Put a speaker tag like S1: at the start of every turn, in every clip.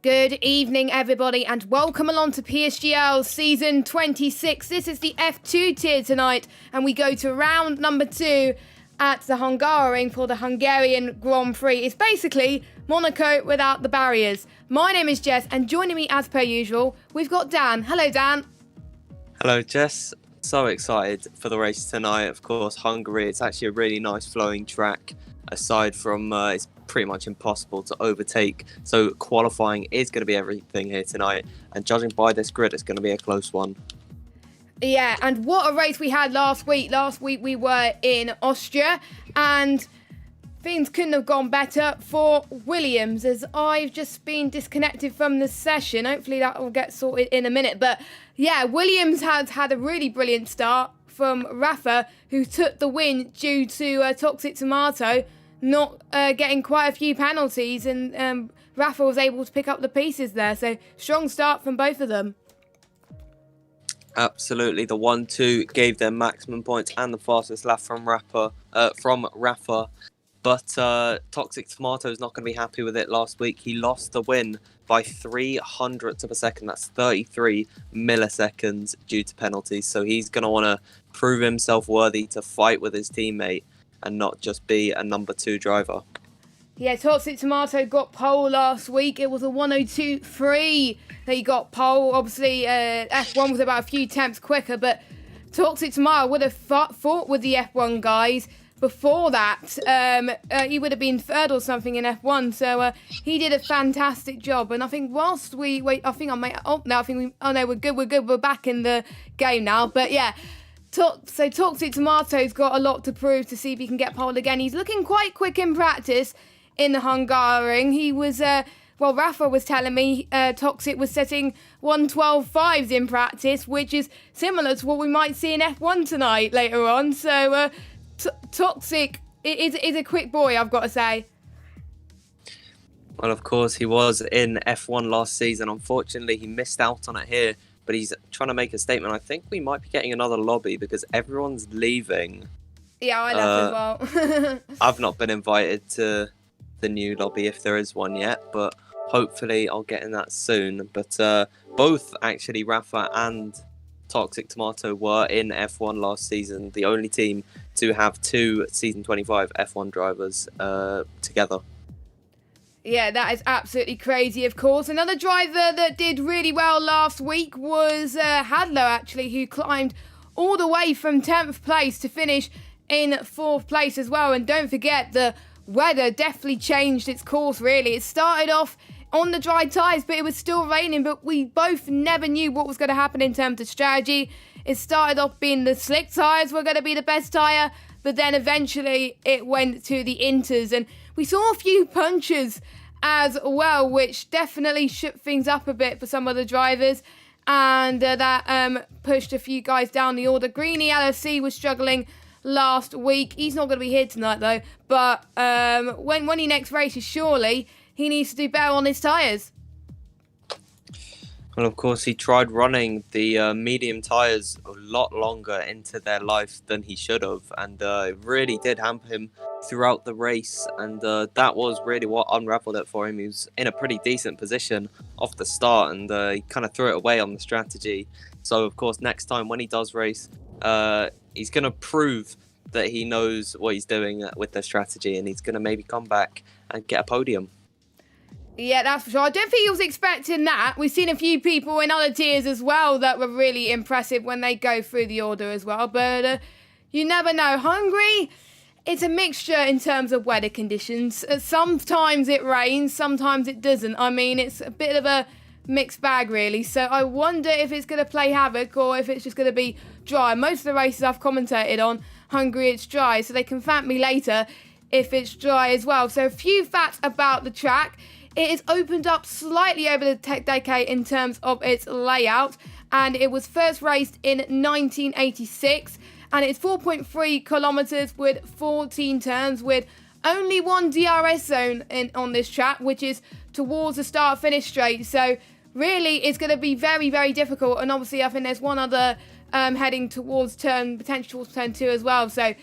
S1: Good evening, everybody, and welcome along to PSGL Season 26. This is the F2 tier tonight, and we go to round number 2 at the Hungaroring for the Hungarian Grand Prix. It's basically Monaco without the barriers. My name is Jess, and joining me as per usual, we've got Dan. Hello, Dan.
S2: Hello, Jess. So excited for the race tonight. Of course, Hungary. It's actually a really nice flowing track. Aside from it's pretty much impossible to overtake, so qualifying is going to be everything here tonight, and judging by this grid, it's going to be a close one.
S1: Yeah, and what a race we had last week. Last week we were in Austria, and things couldn't have gone better for Williams, as I've just been disconnected from the session. Hopefully that will get sorted in a minute, but yeah, Williams has had a really brilliant start from Rafa, who took the win due to Toxic Tomato not getting quite a few penalties, and Rafa was able to pick up the pieces there. So strong start from both of them.
S2: Absolutely, the 1-2 gave them maximum points and the fastest lap from Rafa. But Toxic Tomato is not going to be happy with it. Last week he lost the win by 0.03 of a second. That's 33 milliseconds due to penalties. So he's going to want to prove himself worthy to fight with his teammate and not just be a number 2 driver.
S1: Yeah, Toxic Tomato got pole last week. It was a 102.3 that he got pole. Obviously, F1 was about a few tenths quicker, but Toxic Tomato would have fought with the F1 guys. Before that, he would have been third or something in F1, so he did a fantastic job. And I think whilst we wait, I think I might. Oh no, I think we. Oh no, we're good. We're back in the game now. But yeah, so Toxic Tomato's got a lot to prove to see if he can get pole again. He's looking quite quick in practice in the Hungaroring. He was. Well, Rafa was telling me Toxic was setting 1:12.5s in practice, which is similar to what we might see in F1 tonight later on. So. Toxic is a quick boy, I've got to say.
S2: Well, of course, he was in F1 last season. Unfortunately, he missed out on it here, but he's trying to make a statement. I think we might be getting another lobby because everyone's leaving.
S1: Yeah, I left as well.
S2: I've not been invited to the new lobby, if there is one yet, but hopefully I'll get in that soon. But both, actually, Rafa and Toxic Tomato were in F1 last season, the only team to have 2 Season 25 F1 drivers together.
S1: Yeah, that is absolutely crazy, of course. Another driver that did really well last week was Hadlow, actually, who climbed all the way from 10th place to finish in 4th place as well. And don't forget, the weather definitely changed its course, really. It started off on the dry tyres, but it was still raining, but we both never knew what was going to happen in terms of strategy. It started off being the slick tyres were going to be the best tyre, but then eventually it went to the inters, and we saw a few punches as well, which definitely shook things up a bit for some of the drivers, and that pushed a few guys down the order. Greeny LFC was struggling last week. He's not going to be here tonight though, but when he next races, surely he needs to do better on his tyres.
S2: Well, of course, he tried running the medium tyres a lot longer into their life than he should have, and it really did hamper him throughout the race, and that was really what unravelled it for him. He was in a pretty decent position off the start, and he kind of threw it away on the strategy. So, of course, next time when he does race, he's going to prove that he knows what he's doing with the strategy, and he's going to maybe come back and get a podium.
S1: Yeah, that's for sure. I don't think he was expecting that. We've seen a few people in other tiers as well that were really impressive when they go through the order as well. But you never know. Hungary, it's a mixture in terms of weather conditions. Sometimes it rains, sometimes it doesn't. I mean, it's a bit of a mixed bag, really. So I wonder if it's going to play havoc or if it's just going to be dry. Most of the races I've commentated on, Hungary, it's dry. So they can fact me later if it's dry as well. So a few facts about the track. It is opened up slightly over the decade in terms of its layout, and it was first raced in 1986, and it's 4.3 kilometers with 14 turns, with only one DRS zone on this track, which is towards the start-finish straight. So really, it's going to be very, very difficult. And obviously, I think there's one other heading towards potential towards turn 2 as well. So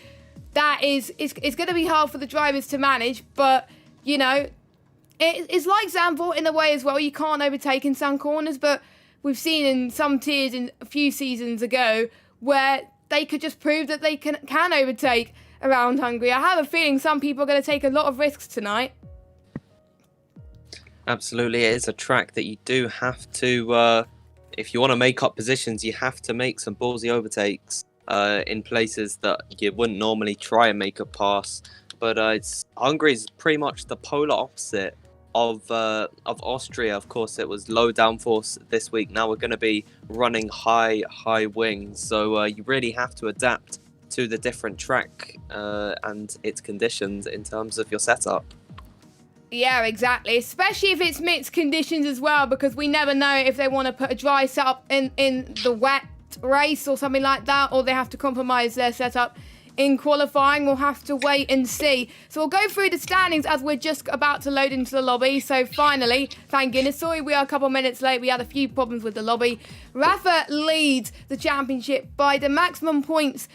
S1: that is, it's going to be hard for the drivers to manage, but you know, It's like Zandvoort in a way as well. You can't overtake in some corners, but we've seen in some tiers in a few seasons ago where they could just prove that they can overtake around Hungary. I have a feeling some people are going to take a lot of risks tonight.
S2: Absolutely, it is a track that you do have to, if you want to make up positions, you have to make some ballsy overtakes in places that you wouldn't normally try and make a pass. But Hungary is pretty much the polar opposite of Austria. Of course, it was low downforce this week. Now we're going to be running high wings, so you really have to adapt to the different track and its conditions in terms of your setup.
S1: Yeah, exactly. Especially if it's mixed conditions as well, because we never know if they want to put a dry setup in the wet race or something like that, or they have to compromise their setup in qualifying. We'll have to wait and see. So we'll go through the standings as we're just about to load into the lobby. So finally, thank goodness, sorry we are a couple of minutes late. We had a few problems with the lobby. Rafa leads the championship by the maximum points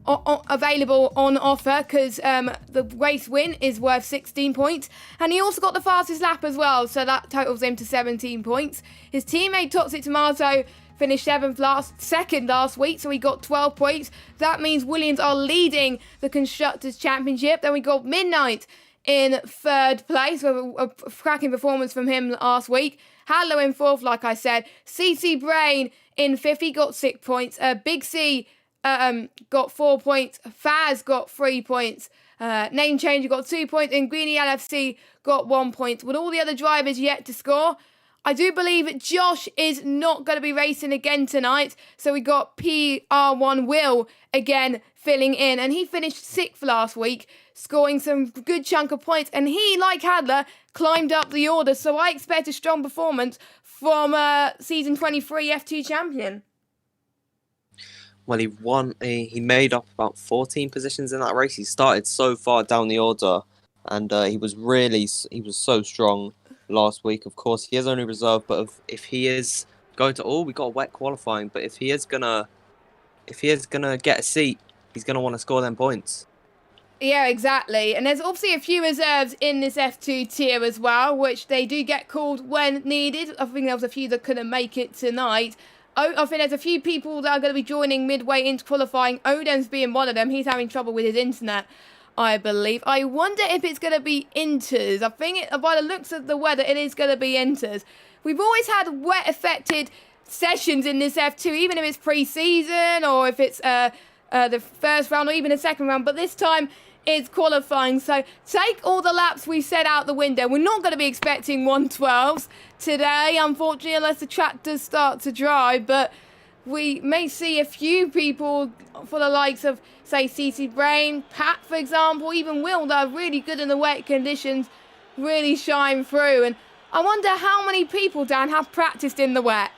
S1: available on offer, because the race win is worth 16 points, and he also got the fastest lap as well, so that totals him to 17 points. His teammate Toxic Tomato finished second last week, so he got 12 points. That means Williams are leading the Constructors' Championship. Then we got Midnight in third place with a cracking performance from him last week. Hallow in fourth, like I said. CC Brain in fifth, he got 6 points. Big C got 4 points. Faz got 3 points. Name Changer got 2 points. And Greeny LFC got 1 point. With all the other drivers yet to score, I do believe Josh is not going to be racing again tonight. So we got PR1 Will again filling in. And he finished 6th last week, scoring some good chunk of points. And he, like Hadler, climbed up the order. So I expect a strong performance from Season 23 F2 champion.
S2: Well, he made up about 14 positions in that race. He started so far down the order, and he was so strong last week. Of course, he is only reserved, but if he is going to, we got a wet qualifying, but if he is gonna get a seat, he's gonna want to score them points.
S1: Yeah, exactly. And there's obviously a few reserves in this F2 tier as well, which they do get called when needed. I think there was a few that couldn't make it tonight. I think there's a few people that are going to be joining midway into qualifying. Odem's being one of them. He's having trouble with his internet, I believe. I wonder if it's going to be Inters. I think by the looks of the weather, it is going to be Inters. We've always had wet-affected sessions in this F2, even if it's pre-season or if it's the first round or even the second round. But this time, it's qualifying. So take all the laps we set out the window. We're not going to be expecting 112s today, unfortunately, unless the track does start to dry. But we may see a few people for the likes of, say, CC Brain, Pat, for example, even Will, that are really good in the wet conditions, really shine through. And I wonder how many people, Dan, have practiced in the wet.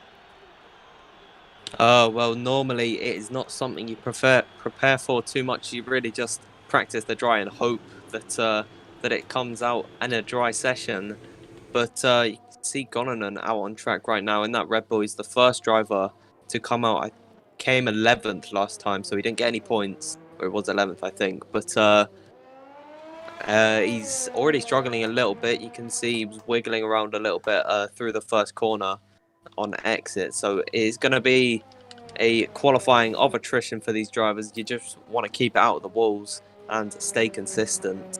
S2: Well, normally it is not something you prepare for too much. You really just practice the dry and hope that it comes out in a dry session. But you can see Gonanen out on track right now in that Red Bull. He's the first driver to come out. I came 11th last time, so he didn't get any points. Or it was 11th, I think. But he's already struggling a little bit. You can see he was wiggling around a little bit through the first corner on exit. So it's going to be a qualifying of attrition for these drivers. You just want to keep it out of the walls and stay consistent.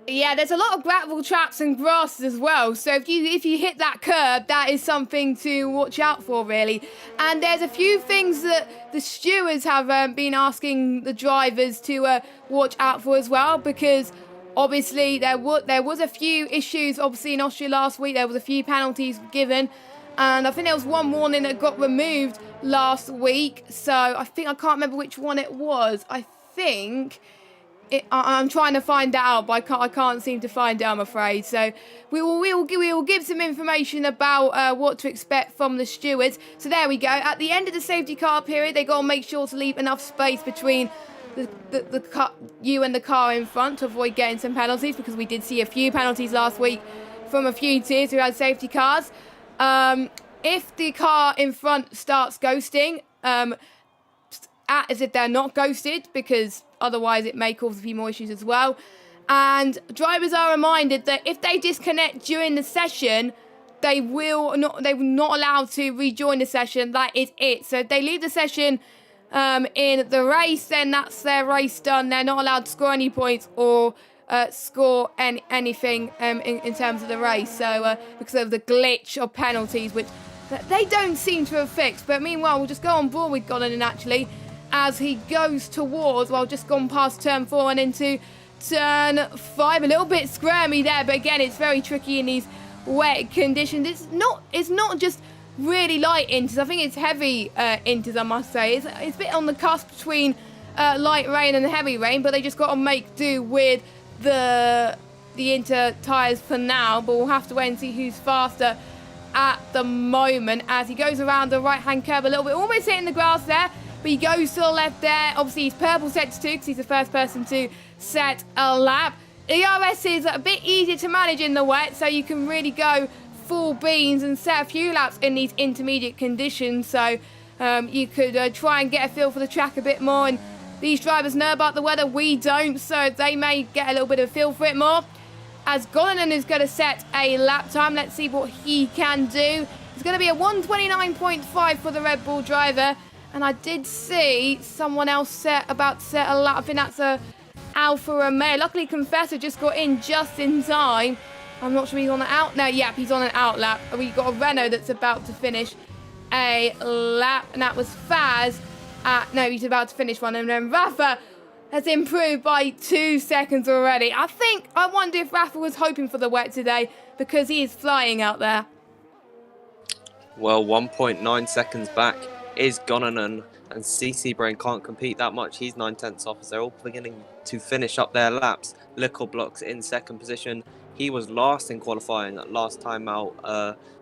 S1: Yeah, there's a lot of gravel traps and grasses as well. So if you hit that curb, that is something to watch out for, really. And there's a few things that the stewards have been asking the drivers to watch out for as well, because obviously there was a few issues. Obviously in Austria last week, there was a few penalties given. And I think there was one warning that got removed last week. So I can't remember which one it was. I think I'm trying to find that out, but I can't seem to find it, I'm afraid. So we will give some information about what to expect from the stewards. So there we go. At the end of the safety car period, they got to make sure to leave enough space between you and the car in front to avoid getting some penalties, because we did see a few penalties last week from a few tiers who had safety cars. If the car in front starts ghosting, act as if they're not ghosted, because otherwise it may cause a few more issues as well. And drivers are reminded that if they disconnect during the session, they were not allowed to rejoin the session. That is it. So if they leave the session in the race, then that's their race done. They're not allowed to score any points or score anything in terms of the race. So because of the glitch of penalties, which they don't seem to have fixed. But meanwhile, we'll just go on board with Gollanen actually as he goes towards, just gone past turn 4 and into turn 5. A little bit squirmy there, but again, it's very tricky in these wet conditions. It's not just really light inters. I think it's heavy inters, I must say. It's a bit on the cusp between light rain and heavy rain, but they just got to make do with the inter tyres for now. But we'll have to wait and see who's faster at the moment as he goes around the right-hand curve a little bit, almost hitting the grass there, but he goes to the left there. Obviously, he's purple sets 2 because he's the first person to set a lap. ERS is a bit easier to manage in the wet, so you can really go full beans and set a few laps in these intermediate conditions. So you could try and get a feel for the track a bit more. And these drivers know about the weather, we don't, so they may get a little bit of a feel for it more. As Gollanen is going to set a lap time, let's see what he can do. It's going to be a 1:29.5 for the Red Bull driver. And I did see someone else about to set a lap. I think that's a Alfa Romeo. Luckily, Confessor just got in just in time. I'm not sure he's on an out. No, yep, he's on an out lap. We've got a Renault that's about to finish a lap. And that was Faz. No, he's about to finish one. And then Rafa has improved by 2 seconds already. I wonder if Rafa was hoping for the wet today because he is flying out there.
S2: Well, 1.9 seconds back is Gollanen, and CC Brain can't compete that much. He's 9/10 off as they're all beginning to finish up their laps. Lickle Blocks in second position. He was last in qualifying last time out,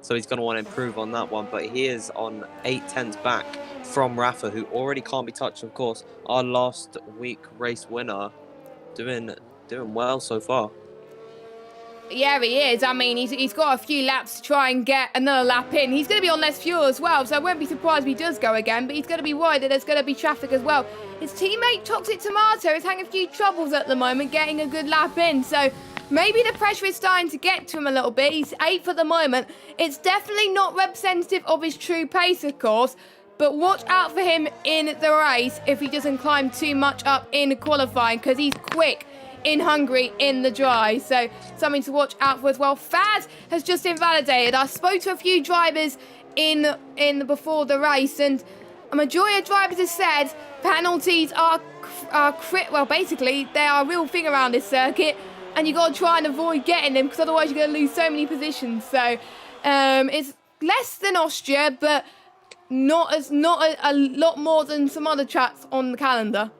S2: so he's going to want to improve on that one. But he is on 8/10 back from Rafa, who already can't be touched, of course. Our last week race winner, doing well so far.
S1: Yeah, he is. I mean, he's got a few laps to try and get another lap in. He's going to be on less fuel as well, so I won't be surprised if he does go again, but he's going to be worried that there's going to be traffic as well. His teammate Toxic Tomato is having a few troubles at the moment getting a good lap in, so maybe the pressure is starting to get to him a little bit. He's 8th at the moment. It's definitely not representative of his true pace, of course, but watch out for him in the race if he doesn't climb too much up in qualifying, because he's quick in Hungary in the dry, so something to watch out for as well. Faz has just invalidated. I spoke to a few drivers in before the race, and a majority of drivers have said penalties are basically they are a real thing around this circuit, and you got to try and avoid getting them because otherwise you're going to lose so many positions. So it's less than Austria, but not a lot more than some other tracks on the calendar.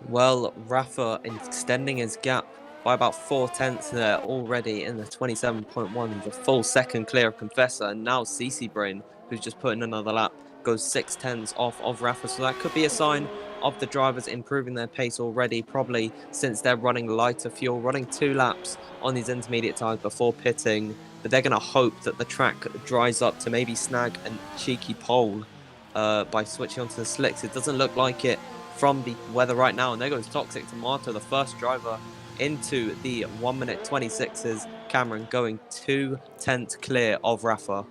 S2: Well, Rafa extending his gap by about 4/10 there already in the 27.1. He's a full second clear of Confessor, and now CC Brain, who's just put in another lap, goes 6/10 off of Rafa. So that could be a sign of the drivers improving their pace already, probably since they're running lighter fuel, running 2 laps on these intermediate tyres before pitting. But they're going to hope that the track dries up to maybe snag a cheeky pole by switching onto the slicks. It doesn't look like it from the weather right now, and there goes Toxic Tomato, the first driver into the 1:26s. Cameron going 2/10 clear of Rafa.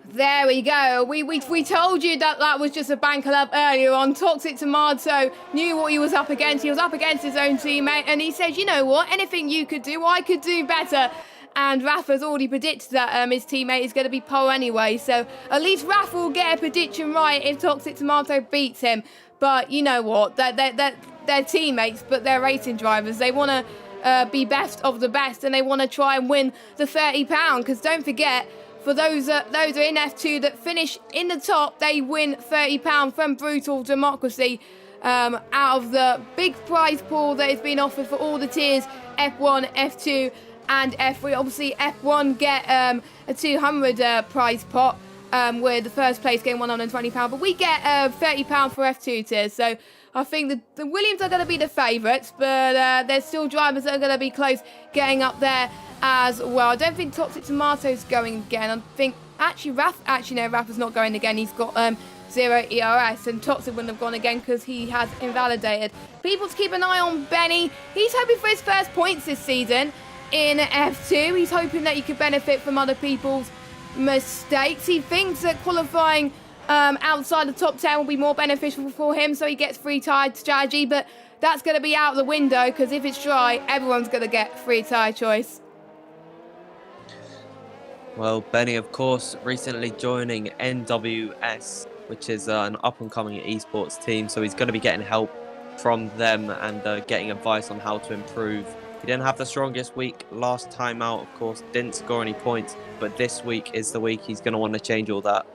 S1: There we go. We told you that was just a banker lap earlier on. Toxic Tomato knew what he was up against. He was up against his own teammate, and he said, you know what, anything you could do, I could do better. And Rafa's already predicted that his teammate is going to be pole anyway, so at least Rafa will get a prediction right if Toxic Tomato beats him. But you know what? They're teammates, but they're racing drivers. They want to be best of the best, and they want to try and win the £30. Because don't forget, for those who are in F2 that finish in the top, they win £30 from Brutal Democracy out of the big prize pool that has been offered for all the tiers, F1, F2 and F3. Obviously, F1 get a 200 prize pot, with the first place getting £120, but we get £30 for F2 tiers. So I think the Williams are going to be the favourites, but there's still drivers that are going to be close getting up there as well. I don't think Toxic Tomato's going again. I think Rafa's not going again. He's got 0 ERS, and Toxic wouldn't have gone again because he has invalidated. People to keep an eye on Benny. He's hoping for his first points this season in F2. He's hoping that he could benefit from other people's mistakes. He thinks that qualifying outside the top 10 will be more beneficial for him, so he gets free tyre strategy, but that's going to be out the window because if it's dry, everyone's going to get free tyre choice.
S2: Well, Benny, of course, recently joining NWS, which is an up-and-coming esports team, so he's going to be getting help from them and getting advice on how to improve. He didn't have the strongest week last time out, of course, didn't score any points, but this week is the week he's going to want to change all that.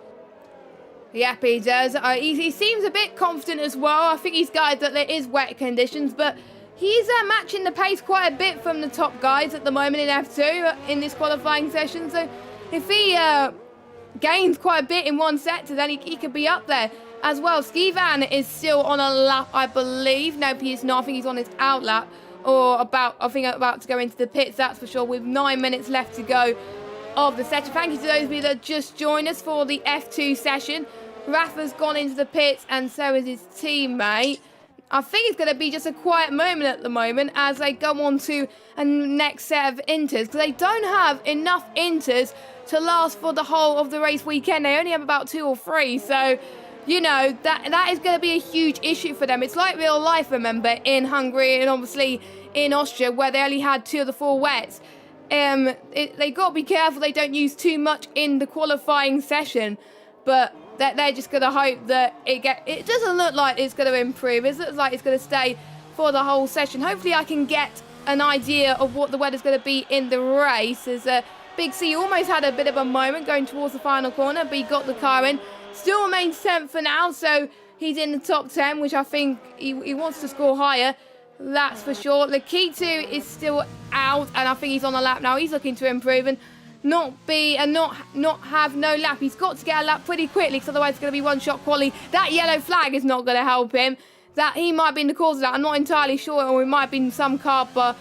S1: Yep, he does. He seems a bit confident as well. I think he's guided that there is wet conditions, but he's matching the pace quite a bit from the top guys at the moment in F2 in this qualifying session. So if he gains quite a bit in one sector, then he could be up there as well. Skivan is still on a lap, I believe. No, he is not. I think he's on his out lap, or about to go into the pits, that's for sure, with 9 minutes left to go of the session. Thank you to those of you that just joined us for the F2 session. Rafa's gone into the pits and so is his teammate. I think it's going to be just a quiet moment at the moment as they go on to a next set of inters, because they don't have enough inters to last for the whole of the race weekend. They only have about 2 or 3, so you know that is going to be a huge issue for them. It's like real life, remember, in Hungary and obviously in Austria, where they only had 2 of the 4 wets. They got to be careful they don't use too much in the qualifying session, but they're just going to hope that it doesn't look like it's going to improve. It looks like it's going to stay for the whole session. Hopefully I can get an idea of what the weather's going to be in the race, as Big C almost had a bit of a moment going towards the final corner, but he got the car in. Still remains 10th for now, so he's in the top 10, which I think he wants to score higher. That's for sure. Lakitu is still out, and I think he's on the lap now. He's looking to improve and not have no lap. He's got to get a lap pretty quickly, because otherwise it's going to be one-shot quali. That yellow flag is not going to help him. That he might be in the cause of that. I'm not entirely sure, or it might be some car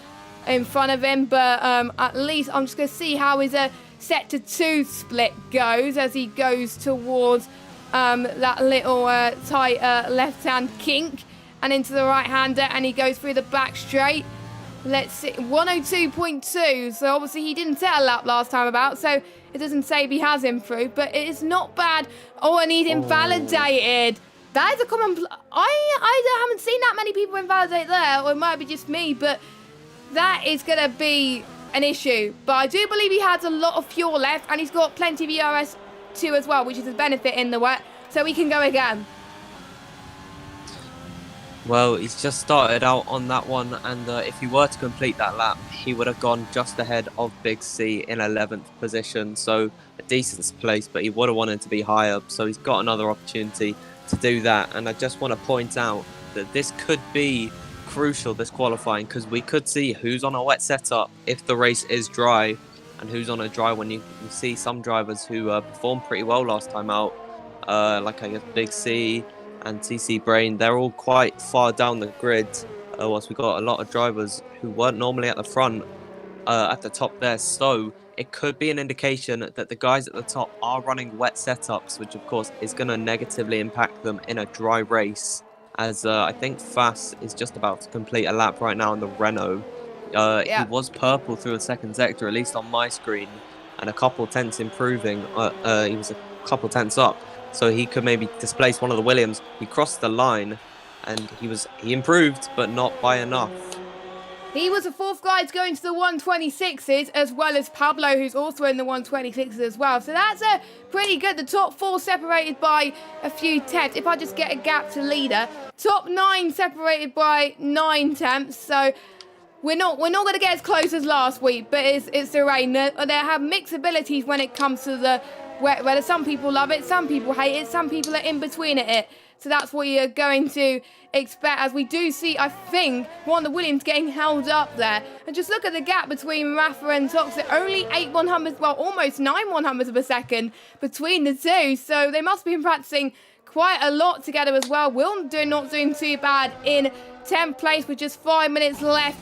S1: in front of him, but at least I'm just going to see how his sector 2 split goes as he goes towards that little tight left-hand kink and into the right-hander, and he goes through the back straight. Let's see, 102.2, so obviously he didn't set a lap last time about, so it doesn't say if he has improved, but it is not bad. Oh, and he's invalidated. That is a common... I haven't seen that many people invalidate there, or it might be just me, but that is going to be an issue. But I do believe he has a lot of fuel left, and he's got plenty of ERS too as well, which is a benefit in the wet, so he can go again.
S2: Well, he's just started out on that one, and if he were to complete that lap, he would have gone just ahead of Big C in 11th position, so a decent place, but he would have wanted to be higher, so he's got another opportunity to do that. And I just want to point out that this could be crucial, this qualifying, because we could see who's on a wet setup if the race is dry, and who's on a dry one. You see some drivers who performed pretty well last time out, like I guess Big C and TC Brain, they're all quite far down the grid, whilst we've got a lot of drivers who weren't normally at the front, at the top there. So it could be an indication that the guys at the top are running wet setups, which of course is going to negatively impact them in a dry race, as I think Fass is just about to complete a lap right now in the Renault. He was purple through the second sector, at least on my screen, and a couple tenths improving. He was a couple tenths up, so he could maybe displace one of the Williams. He crossed the line, and he improved, but not by enough.
S1: He was the 4th guy to go into the 126s, as well as Pablo, who's also in the 126s as well. So that's pretty good. The top 4 separated by a few tenths. If I just get a gap to leader, top 9 separated by 9 tenths. So we're not going to get as close as last week, but it's the rain. They have mixed abilities when it comes to the wet weather. Some people love it, some people hate it, some people are in between it. So that's what you're going to expect, as we do see, I think, one of the Williams getting held up there. And just look at the gap between Rafa and Toxic. Only 8 100ths, well, almost 9 100ths of a second between the two. So they must be practicing quite a lot together as well. Will not doing too bad in 10th place with just 5 minutes left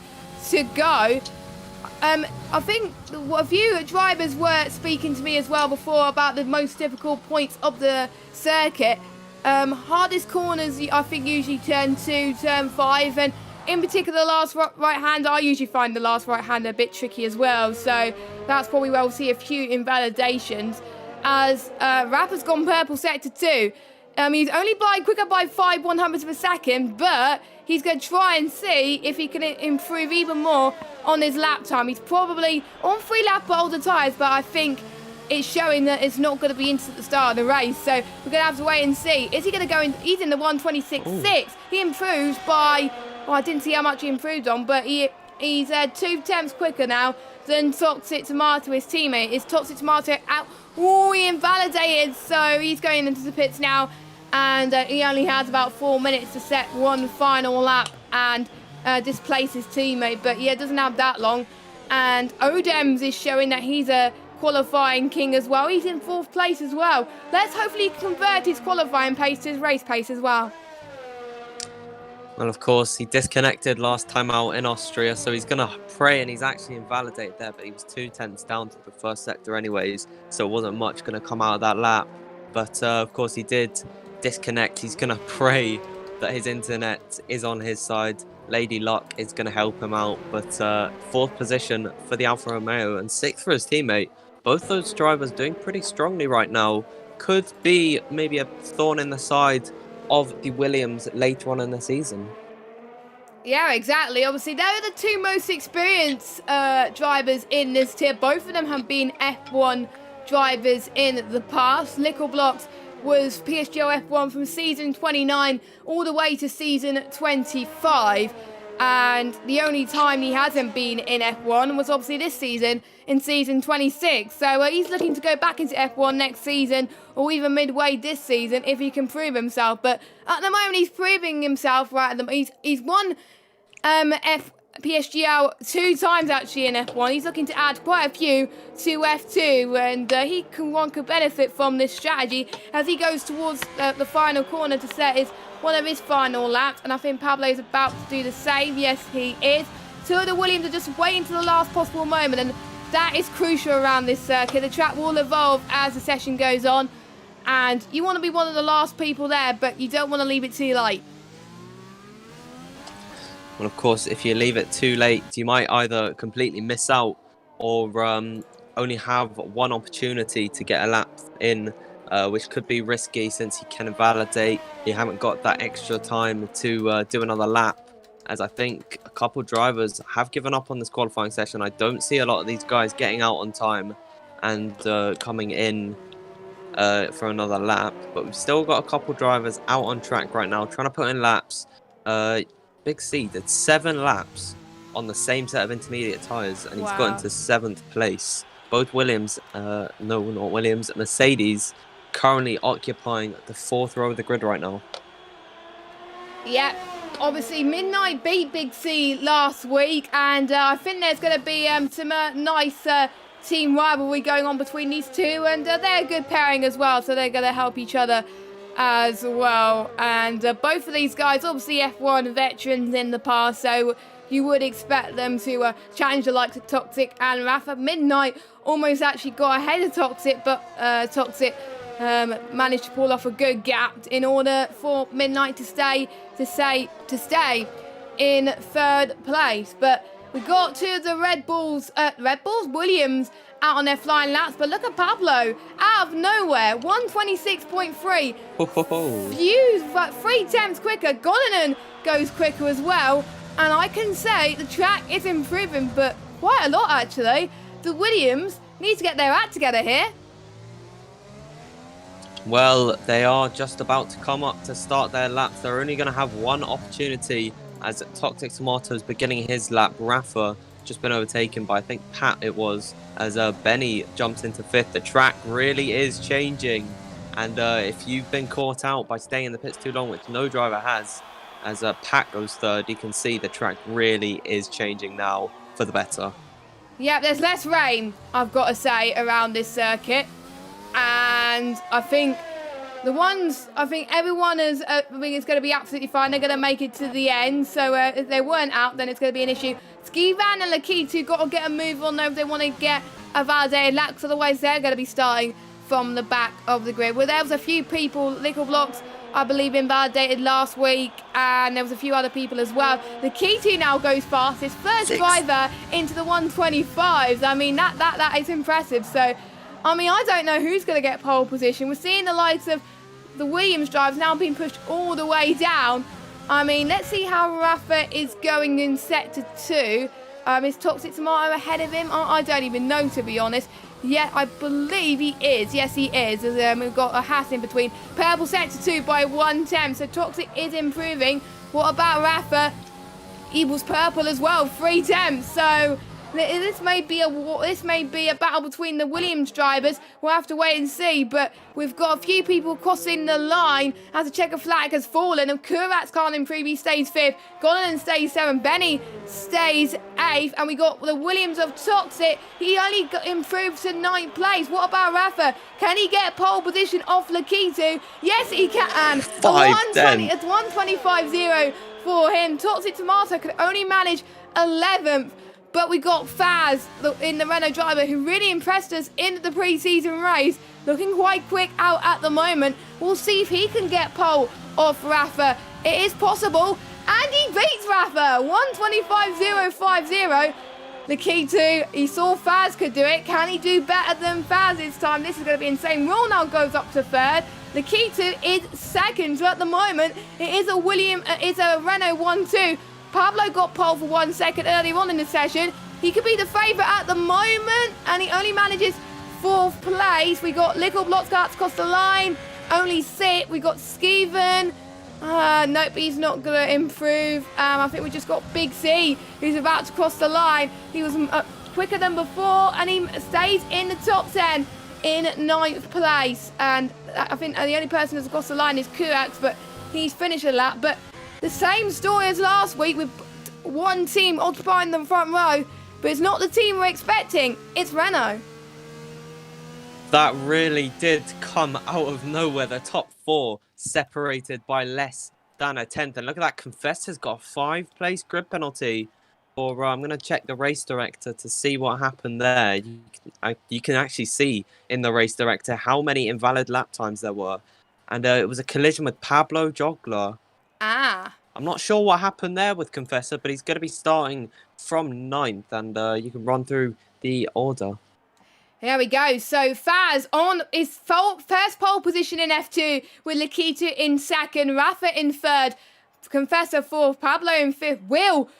S1: to go. I think a few drivers were speaking to me as well before about the most difficult points of the circuit. Hardest corners, I think, usually turn 2, turn 5, and in particular the last right-hander, I usually find the last right-hander a bit tricky as well, so that's probably where we'll see a few invalidations, as Rapper's gone purple sector 2. He's only quicker by 5/100ths of a second, but he's going to try and see if he can improve even more on his lap time. He's probably on 3-lap older tyres, but I think it's showing that it's not going to be into the start of the race. So we're going to have to wait and see. Is he going to go in? He's in the 1:26.6. He improves by, well, I didn't see how much he improved on, but he's 2/10ths quicker now than Toxic Tomato, his teammate. Is Toxic Tomato out? Oh, he invalidated. So he's going into the pits now. And he only has about 4 minutes to set one final lap and displace his teammate. But yeah, it doesn't have that long. And Odems is showing that he's a qualifying king as well. He's in 4th place as well. Let's hopefully convert his qualifying pace to his race pace as well.
S2: Well, of course, he disconnected last time out in Austria, so he's going to pray, and he's actually invalidated there, but he was 2/10ths down to the first sector anyways, so it wasn't much going to come out of that lap. But, of course, he did disconnect. He's going to pray that his internet is on his side. Lady Luck is going to help him out, but 4th position for the Alfa Romeo and 6th for his teammate. Both those drivers doing pretty strongly right now. Could be maybe a thorn in the side of the Williams later on in the season.
S1: Yeah, exactly. Obviously, they're the 2 most experienced drivers in this tier. Both of them have been F1 drivers in the past. Lickleblocks was PSGL F1 from season 29 all the way to season 25. And the only time he hasn't been in F1 was obviously this season in season 26. So he's looking to go back into F1 next season or even midway this season if he can prove himself. But at the moment, he's proving himself right at the He's won PSGL 2 times actually in F1. He's looking to add quite a few to F2, and one could benefit from this strategy as he goes towards the final corner to set one of his final laps. And I think Pablo's about to do the same. Yes, he is. 2 of the Williams are just waiting to the last possible moment, and that is crucial around this circuit. The track will evolve as the session goes on, and you want to be one of the last people there, but you don't want to leave it too late.
S2: Well, of course, if you leave it too late, you might either completely miss out or only have one opportunity to get a lap in, which could be risky since you can invalidate. You haven't got that extra time to do another lap, as I think a couple drivers have given up on this qualifying session. I don't see a lot of these guys getting out on time and coming in for another lap, but we've still got a couple drivers out on track right now trying to put in laps. Big C did 7 laps on the same set of intermediate tyres, and he's got into 7th place. Both Williams, no, not Williams, Mercedes currently occupying the 4th row of the grid right now.
S1: Yeah, obviously Midnight beat Big C last week, and I think there's going to be some nice team rivalry going on between these two, and they're a good pairing as well, so they're going to help each other as well. And both of these guys obviously F1 veterans in the past, so you would expect them to challenge the likes of Toxic and Rafa. Midnight almost actually got ahead of Toxic, but Toxic managed to pull off a good gap in order for Midnight to stay in 3rd place. But we got to the Williams out on their flying laps, but look at Pablo out of nowhere, 1:26.3. Few, but 3/10ths quicker. Golinen goes quicker as well, and I can say the track is improving, but quite a lot actually. The Williams need to get their act together here.
S2: Well, they are just about to come up to start their laps. They're only going to have one opportunity as Toxic Tomato's beginning his lap. Rafa just been overtaken by, I think, Pat it was, as Benny jumps into 5th. The track really is changing, and if you've been caught out by staying in the pits too long, which no driver has, as Pat goes 3rd, you can see the track really is changing now for the better.
S1: Yeah, there's less rain, I've got to say, around this circuit, and I think everyone is it's going to be absolutely fine. They're going to make it to the end, so if they weren't out, then it's going to be an issue. Skivan and Lakitu got to get a move on there if they want to get a validated lap, otherwise they're going to be starting from the back of the grid. Well, there was a few people, Lickleblocks I believe, invalidated last week, and there was a few other people as well. The Keto now goes fastest, first driver into the 125s. I mean, that is impressive. So, I mean, I don't know who's going to get pole position. We're seeing the likes of the Williams drivers now being pushed all the way down. I mean, let's see how Rafa is going in sector 2. Is Toxic Tomato ahead of him? I don't even know, to be honest. Yeah, I believe he is. Yes, he is. We've got a Haas in between. Purple sector 2 by 1 so Toxic is improving. What about Rafa? He was purple as well, 3 tenths. So this may be a battle between the Williams drivers. We'll have to wait and see. But we've got a few people crossing the line as the checker flag has fallen. And Kurat's can't improve. He stays 5th. Golan stays 7th. Benny stays 8th. And we got the Williams of Toxic. He only improved to 9th place. What about Rafa? Can he get pole position off Lakitu? Yes, he can. It's 125.0 for him. Toxic Tomato could only manage 11th. But we got Faz in the Renault driver who really impressed us in the pre-season race. Looking quite quick out at the moment. We'll see if he can get pole off Rafa. It is possible. And he beats Rafa. 125.050. The key to, he saw Faz could do it. Can he do better than Faz this time? This is going to be insane. Roll now goes up to 3rd. The key to is 2nd. So at the moment, it is a Renault 1-2. Pablo got pole for 1 second earlier on in the session. He could be the favourite at the moment, and he only manages 4th place. We got Little Blotskarts across the line, only sit. We got Skeven. Nope, he's not going to improve. I think we just got Big C, who's about to cross the line. He was quicker than before, and he stays in the top 10 in 9th place. And I think the only person who's across the line is Kurax, but he's finished a lap. But the same story as last week with one team occupying the front row, but it's not the team we're expecting. It's Renault.
S2: That really did come out of nowhere. The top 4 separated by less than a tenth. And look at that, Confessor's got a 5-place grid penalty. Or I'm going to check the race director to see what happened there. You can actually see in the race director how many invalid lap times there were. And it was a collision with Pablo Jogler. I'm not sure what happened there with Confessor, but he's going to be starting from 9th, and you can run through the order.
S1: Here we go. So Faz on his first pole position in F2 with Lakitu in 2nd, Rafa in 3rd, Confessor 4th, Pablo in 5th, Will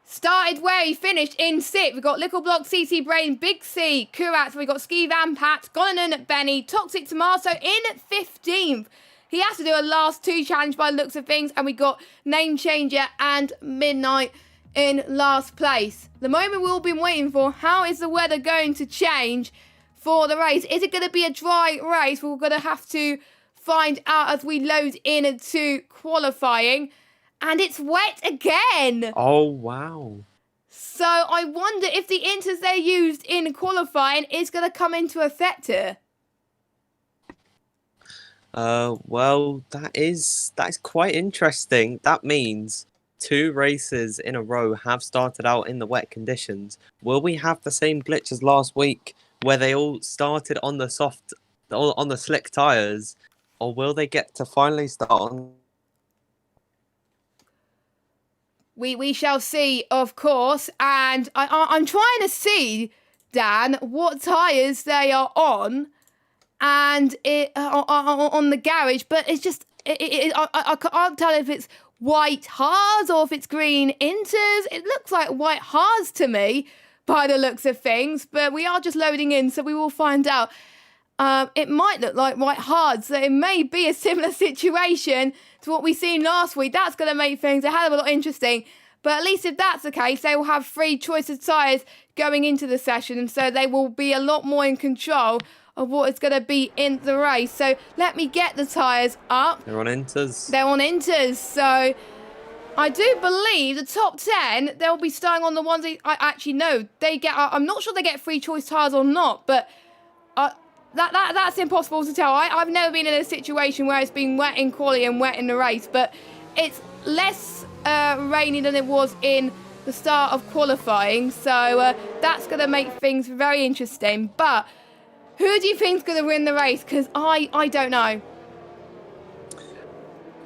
S1: started where he finished in 6th. We've got Little Block, CC Brain, Big C, Kurat. We've got Ski Van Pat, Gonanon, Benny, Toxic Tomato in 15th. He has to do a last 2 challenge by the looks of things. And we got Name Changer and Midnight in last place. The moment we've all been waiting for. How is the weather going to change for the race? Is it going to be a dry race? We're going to have to find out as we load into qualifying. And it's wet again.
S2: Oh, wow.
S1: So I wonder if the inters they used in qualifying is going to come into effect here.
S2: Well, that is quite interesting. That means 2 races in a row have started out in the wet conditions. Will we have the same glitch as last week, where they all started on the slick tires, or will they get to finally start on?
S1: We shall see, of course. And I'm trying to see, Dan, what tyres they are on. And on the garage, but it's just I can't tell if it's white hards or if it's green inters. It looks like white hards to me by the looks of things, but we are just loading in, so we will find out. It might look like white hards, so it may be a similar situation to what we seen last week. That's going to make things a hell of a lot interesting. But at least if that's the case, they will have 3 choices of tyres going into the session, and so they will be a lot more in control of what is going to be in the race. So let me get the tyres up.
S2: They're on inters.
S1: They're on inters. So I do believe the top 10, they'll be starting on the ones I actually know. They get. I'm not sure they get 3 choice tyres or not, but that's impossible to tell. I've never been in a situation where it's been wet in quali and wet in the race, but it's less rainy than it was in the start of qualifying. So that's going to make things very interesting. But who do you think's going to win the race? Because I don't know.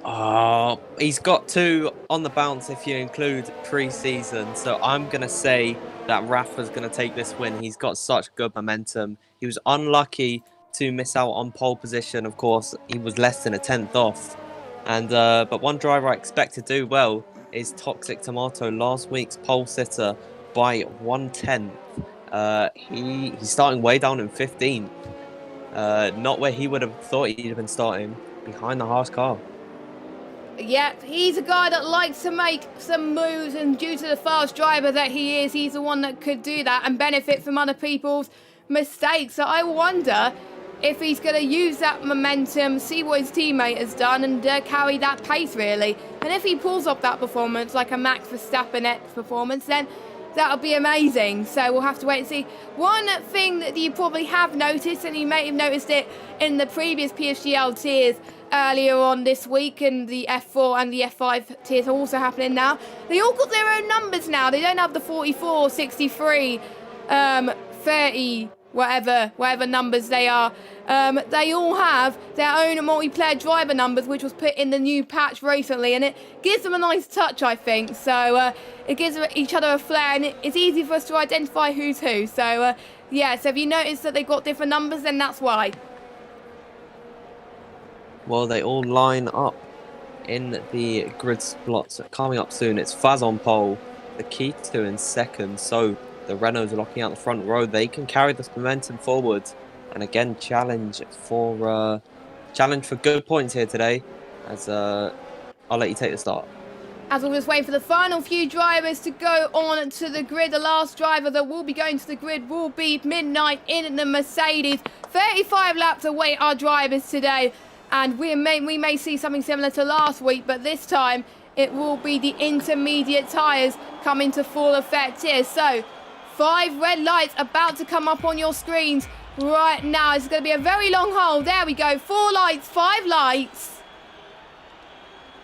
S2: Oh, he's got 2 on the bounce if you include pre-season. So I'm going to say that Rafa's going to take this win. He's got such good momentum. He was unlucky to miss out on pole position. Of course, he was less than a 10th off. And but one driver I expect to do well is Toxic Tomato, last week's pole sitter by 1/10. He's starting way down in 15th. Not where he would have thought he'd have been starting, behind the Haas car.
S1: Yep, he's a guy that likes to make some moves, and due to the fast driver that he is, he's the one that could do that and benefit from other people's mistakes. So I wonder if he's going to use that momentum, see what his teammate has done, and carry that pace, really. And if he pulls off that performance, like a Max Verstappen performance, then that'll be amazing. So we'll have to wait and see. One thing that you probably have noticed, and you may have noticed it in the previous PSGL tiers earlier on this week, and the F4 and the F5 tiers are also happening now. They all got their own numbers now. They don't have the 44, 63, 30, whatever numbers they are. They all have their own multiplayer driver numbers, which was put in the new patch recently, and it gives them a nice touch, I think. So it gives each other a flair, and it's easy for us to identify who's who. So yeah, so if you notice that they've got different numbers, then that's why.
S2: Well, they all line up in the grid slots coming up soon. It's Faz on pole, the Keto in second. So the Renaults are locking out the front row. They can carry this momentum forward, and again challenge for good points here today. As I'll let you take the start.
S1: As we'll just wait for the final few drivers to go on to the grid. The last driver that will be going to the grid will be Midnight in the Mercedes. 35 laps await our drivers today. And we may see something similar to last week, but this time it will be the intermediate tyres coming to full effect here. So 5 red lights about to come up on your screens right now. It's going to be a very long hole. There we go. 4 lights, 5 lights.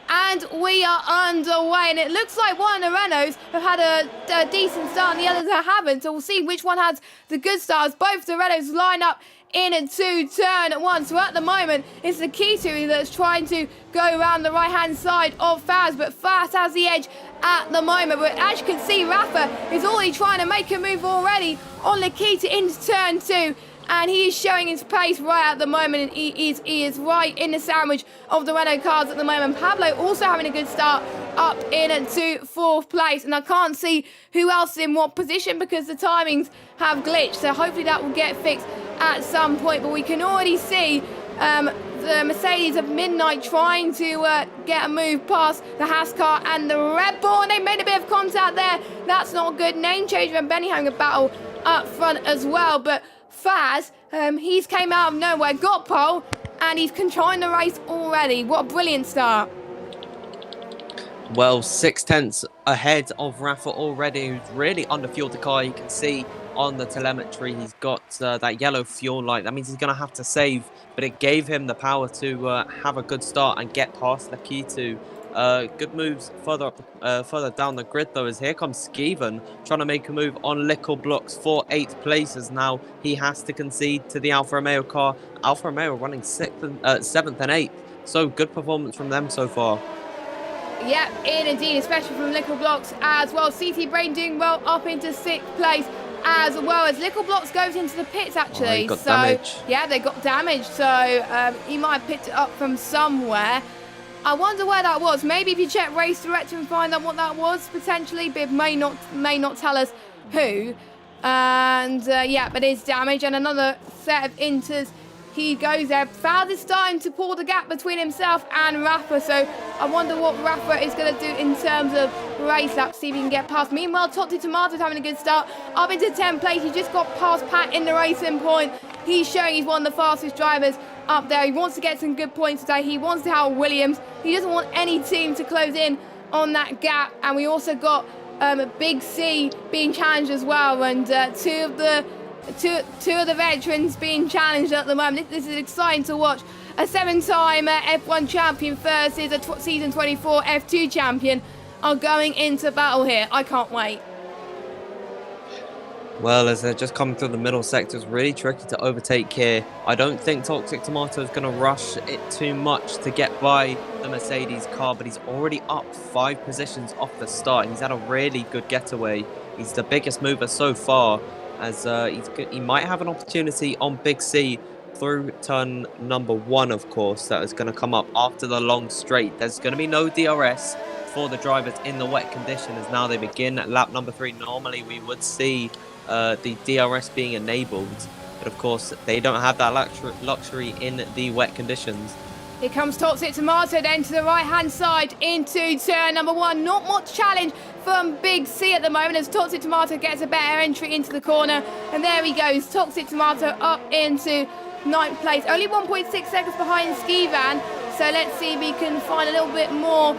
S1: And we are underway, and it looks like one of the Renaults have had a decent start and the others haven't. So we'll see which one has the good starts. Both the Renaults line up in a 2-turn at once. So at the moment, it's the Keto that's trying to go around the right-hand side of Faz, but Faz has the edge at the moment. But as you can see, Rafa is already trying to make a move already on Nikita into turn 2. And he is showing his pace right at the moment, and he is right in the sandwich of the Renault cars at the moment. Pablo also having a good start up into 4th place, and I can't see who else is in what position because the timings have glitched, so hopefully that will get fixed at some point. But we can already see the Mercedes of Midnight trying to get a move past the Haas car and the Red Bull, and they made a bit of contact there. That's not good. Name change and Benny having a battle up front as well, but Faz, he's came out of nowhere, got pole, and he's controlling the race already. What a brilliant start.
S2: Well, 6/10 ahead of Rafa already, who's really underfueled the car. You can see on the telemetry he's got that yellow fuel light. That means he's going to have to save, but it gave him the power to have a good start and get past the Keto. Good moves further down the grid though, as here comes Skeven trying to make a move on Lickle Blocks for 8th place, as now he has to concede to the Alfa Romeo car. Alfa Romeo running 7th and 8th, so good performance from them so far.
S1: Yep, indeed, especially from Lickle Blocks as well. CT Brain doing well up into 6th place, as well as Lickle Blocks goes into the pits actually.
S2: He got damage.
S1: Yeah, they got damaged, so he might have picked it up from somewhere. I wonder where that was. Maybe if you check Race Director and find out what that was, potentially, but it may not tell us who. And yeah, but it's damage, and another set of inters. He goes there. Faz is starting to pull the gap between himself and Rafa, so I wonder what Rafa is going to do in terms of race laps, see if he can get past. Meanwhile, Totti Tomato's having a good start, up into 10th place. He just got past Pat in the racing point. He's showing he's one of the fastest drivers up there. He wants to get some good points today. He wants to have Williams. He doesn't want any team to close in on that gap. And we also got Big C being challenged as well, and two of the veterans being challenged at the moment. This is exciting to watch. A 7-time F1 champion versus a season 24 F2 champion are going into battle here. I can't wait.
S2: Well, as they're just coming through the middle sector, it's really tricky to overtake here. I don't think Toxic Tomato is going to rush it too much to get by the Mercedes car, but he's already up 5 positions off the start. He's had a really good getaway. He's the biggest mover so far, as he might have an opportunity on Big C through turn number 1, of course, that is going to come up after the long straight. There's going to be no DRS for the drivers in the wet condition as now they begin at lap number 3. Normally we would see the DRS being enabled, but of course they don't have that luxury in the wet conditions.
S1: Here comes Toxic Tomato then to the right hand side into turn number 1. Not much challenge from Big C at the moment as Toxic Tomato gets a better entry into the corner, and there he goes, Toxic Tomato up into 9th place, only 1.6 seconds behind Ski Van. So let's see if we can find a little bit more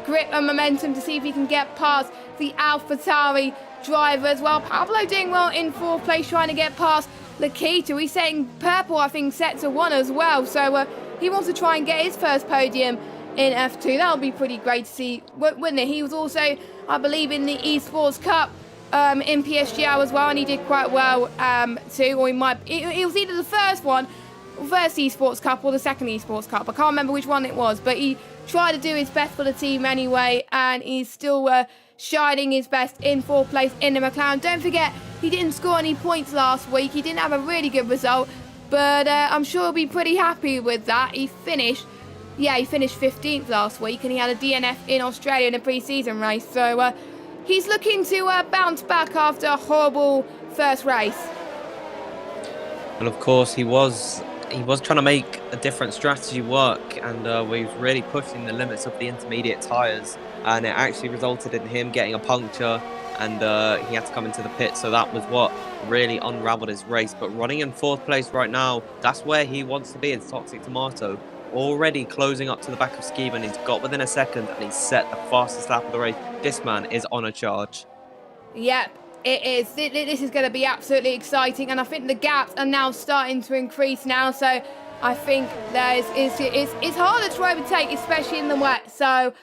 S1: grip and momentum to see if we can get past the AlphaTauri driver as well. Pablo doing well in 4th place, trying to get past Lakita. He's setting purple, I think, set to 1 as well. So he wants to try and get his first podium in F2. That would be pretty great to see, wouldn't it? He was also, I believe, in the Esports Cup in PSGL as well, and he did quite well too. Or he was either the first Esports Cup or the second Esports Cup. I can't remember which one it was, but he tried to do his best for the team anyway, and he's still shining his best in 4th place in the McLaren. Don't forget, he didn't score any points last week. He didn't have a really good result, but I'm sure he'll be pretty happy with that. He finished 15th last week, and he had a DNF in Australia in a pre-season race. So he's looking to bounce back after a horrible first race.
S2: And of course, he was trying to make a different strategy work, and he was really pushing the limits of the intermediate tyres, and it actually resulted in him getting a puncture, and he had to come into the pit. So that was what really unraveled his race. But running in 4th place right now, that's where he wants to be in Toxic Tomato. Already closing up to the back of Skiban. He's got within a second, and he's set the fastest lap of the race. This man is on a charge.
S1: Yep. It is. This is going to be absolutely exciting, and I think the gaps are now starting to increase now. So I think it's harder to overtake, especially in the wet. So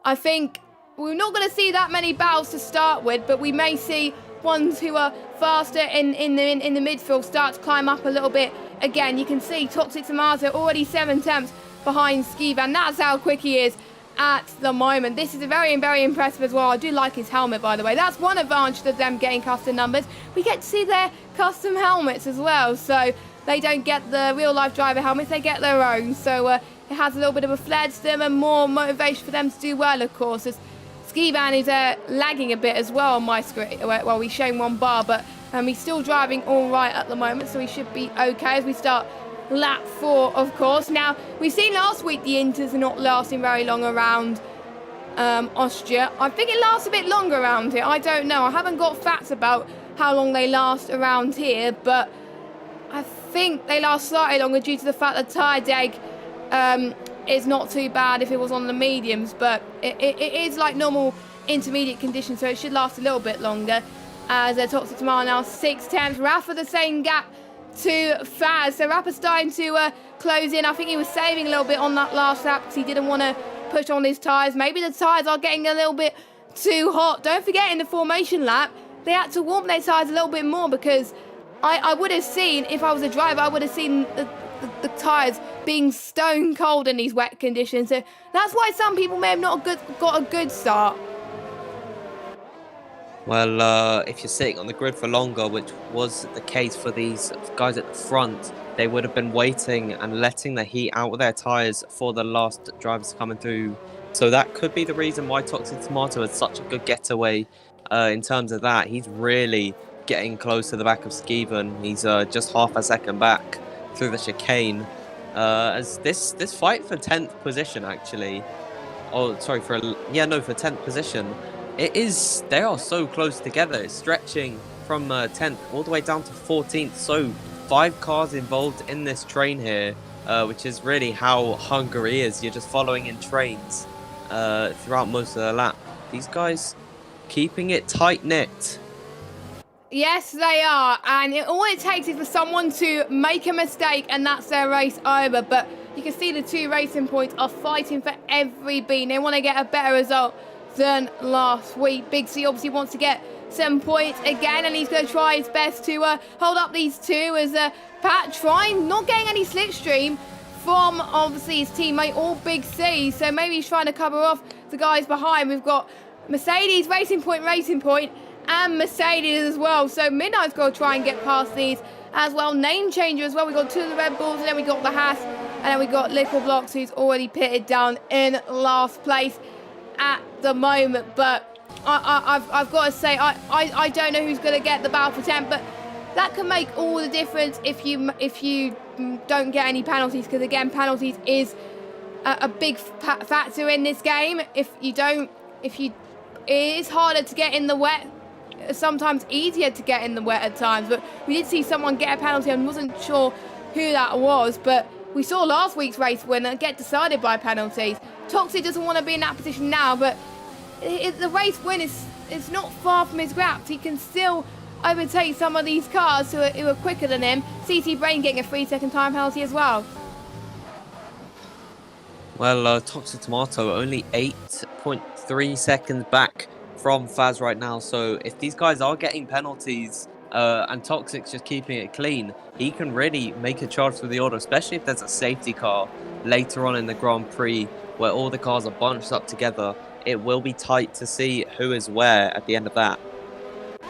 S1: I think we're not going to see that many battles to start with, but we may see ones who are faster in the midfield start to climb up a little bit again. You can see Toxic Tomato already 7 tenths behind Ski Van. That's how quick he is at the moment. This is very, very impressive as well. I do like his helmet, by the way. That's one advantage of them getting custom numbers. We get to see their custom helmets as well. So they don't get the real-life driver helmets, they get their own. So it has a little bit of a flair to them and more motivation for them to do well, of course. As Ski Van is lagging a bit as well on my screen. Well, we've shown 1 bar, but he's still driving all right at the moment, so he should be okay as we start lap 4, of course. Now, we've seen last week the Inters are not lasting very long around Austria. I think it lasts a bit longer around here. I don't know. I haven't got facts about how long they last around here, but I think they last slightly longer due to the fact that tyre deg is not too bad if it was on the mediums, but it is like normal intermediate conditions, so it should last a little bit longer. As Toxic Tomato now 6 tenths. Rafa the same gap to Faz. So Rafa's starting to close in. I think he was saving a little bit on that last lap because he didn't want to push on his tyres. Maybe the tyres are getting a little bit too hot. Don't forget, in the formation lap, they had to warm their tyres a little bit more because I would have seen, if I was a driver, I would have seen the tyres being stone cold in these wet conditions. So that's why some people may have not got a good start.
S2: Well, if you're sitting on the grid for longer, which was the case for these guys at the front, they would have been waiting and letting the heat out of their tyres for the last drivers coming through. So that could be the reason why Toxic Tomato had such a good getaway in terms of that. He's really getting close to the back of Skiven. He's just half a second back through the chicane. As this fight for 10th position, actually. Oh, sorry, for 10th position. They are so close together. It's stretching from 10th all the way down to 14th. So 5 cars involved in this train here, which is really how Hungary is. You're just following in trains throughout most of the lap. These guys keeping it tight-knit.
S1: Yes, they are. And all it takes is for someone to make a mistake and that's their race over. But you can see the 2 racing points are fighting for every bean. They want to get a better result than last week. Big C obviously wants to get some points again, and he's going to try his best to hold up these two as Pat trying, not getting any slipstream from obviously his teammate or Big C, so maybe he's trying to cover off the guys behind. We've got Mercedes, Racing Point, and Mercedes as well, so Midnight's got to try and get past these as well. Name changer as well. We got two of the Red Bulls, and then we got the Haas, and then we got Little Blocks, who's already pitted down in last place at the moment. But I've got to say, I don't know who's going to get the battle for 10, but that can make all the difference if you don't get any penalties, because again, penalties is a big factor in this game. It is harder to get in the wet, sometimes easier to get in the wet at times, but we did see someone get a penalty and wasn't sure who that was, but we saw last week's race winner get decided by penalties. Toxic doesn't want to be in that position now, but the race win is not far from his grasp. He can still overtake some of these cars who are quicker than him. CT Brain getting a 3-second time penalty as well.
S2: Well, Toxic Tomato only 8.3 seconds back from Faz right now, so if these guys are getting penalties and Toxic's just keeping it clean, he can really make a charge for the order, especially if there's a safety car later on in the Grand Prix where all the cars are bunched up together. It will be tight to see who is where at the end of that.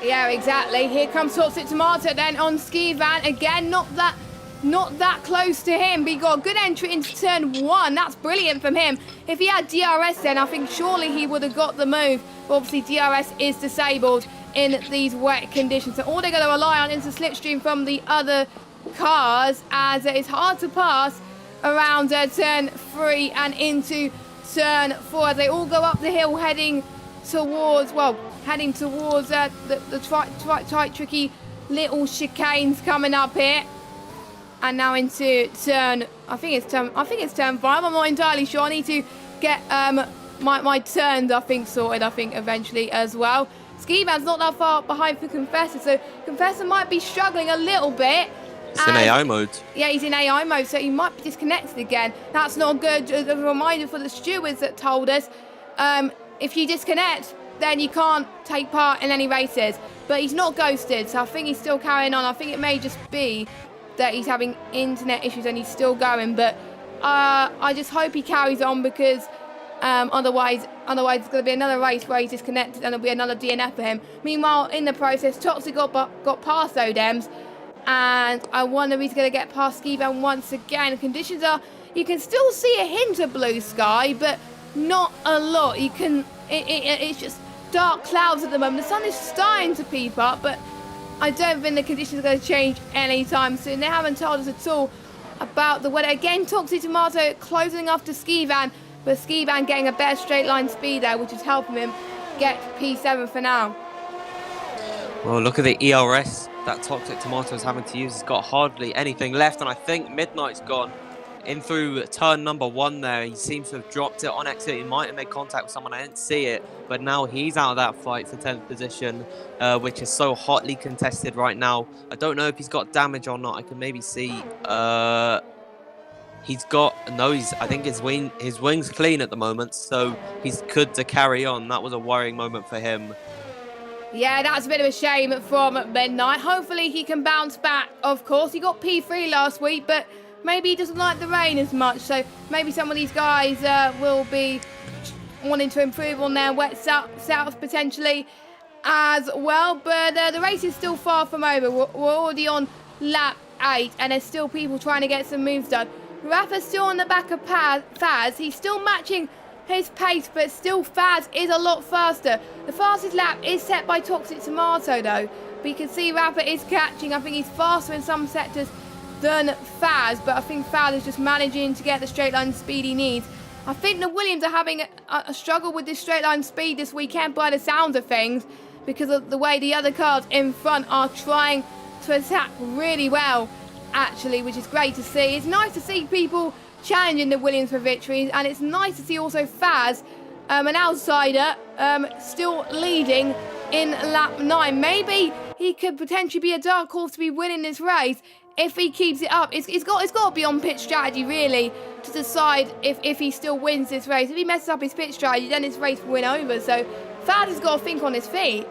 S1: Yeah, exactly. Here comes Toxic Tomato then on Ski Van. Again, not that close to him, but he got a good entry into turn 1. That's brilliant from him. If he had DRS then, I think surely he would have got the move. But obviously DRS is disabled in these wet conditions, so all they're going to rely on is the slipstream from the other cars, as it's hard to pass around turn 3 and into turn 4 as they all go up the hill heading towards the tight, tricky little chicanes coming up here. And now into turn, I think it's turn 5. I'm not entirely sure. I need to get my turns, sorted, eventually as well. Ski Van's not that far behind for Confessor, so Confessor might be struggling a little bit.
S2: It's in AI mode.
S1: Yeah, he's in AI mode, so he might be disconnected again. That's not good. A reminder for the stewards that told us, if you disconnect, then you can't take part in any races. But he's not ghosted, so I think he's still carrying on. I think it may just be that he's having internet issues and he's still going, but I just hope he carries on, because otherwise it's going to be another race where he's disconnected and there'll be another DNF for him. Meanwhile, in the process, Toxic got past Odems, and I wonder if he's going to get past Ski Van once again. Conditions are, you can still see a hint of blue sky, but not a lot. It's just dark clouds at the moment. The sun is starting to peep up, but I don't think the conditions are going to change anytime soon. They haven't told us at all about the weather. Again, Toxic Tomato closing after Ski Van, but Ski Van getting a better straight line speed there, which is helping him get P7 for now.
S2: Well, look at the ERS that Toxic Tomato is having to use. He's got hardly anything left, and I think Midnight's gone in through turn number 1 there. He seems to have dropped it on exit. He might have made contact with someone. I didn't see it, but now he's out of that fight for 10th position, which is so hotly contested right now. I don't know if he's got damage or not. I can maybe see. He's got I think his wing's clean at the moment, so he's good to carry on. That was a worrying moment for him.
S1: Yeah, that's a bit of a shame from Midnight. Hopefully he can bounce back, of course. He got P3 last week, but maybe he doesn't like the rain as much, so maybe some of these guys will be wanting to improve on their wet setups potentially as well. But the race is still far from over. We're already on lap 8, and there's still people trying to get some moves done. Rafa's still on the back of Faz. He's still matching his pace, but still Faz is a lot faster. The fastest lap is set by Toxic Tomato though, but you can see Rafa is catching. I think he's faster in some sectors than Faz, but I think Faz is just managing to get the straight line speed he needs. I think the Williams are having a struggle with this straight line speed this weekend by the sound of things, because of the way the other cars in front are trying to attack really well, actually, which is great to see. It's nice to see people challenging the Williams for victories, and it's nice to see also Faz, an outsider, still leading in lap 9. Maybe he could potentially be a dark horse to be winning this race if he keeps it up. It's got to be on pit strategy really to decide if he still wins this race. If he messes up his pit strategy, then his race will win over. So Faz has got to think on his feet.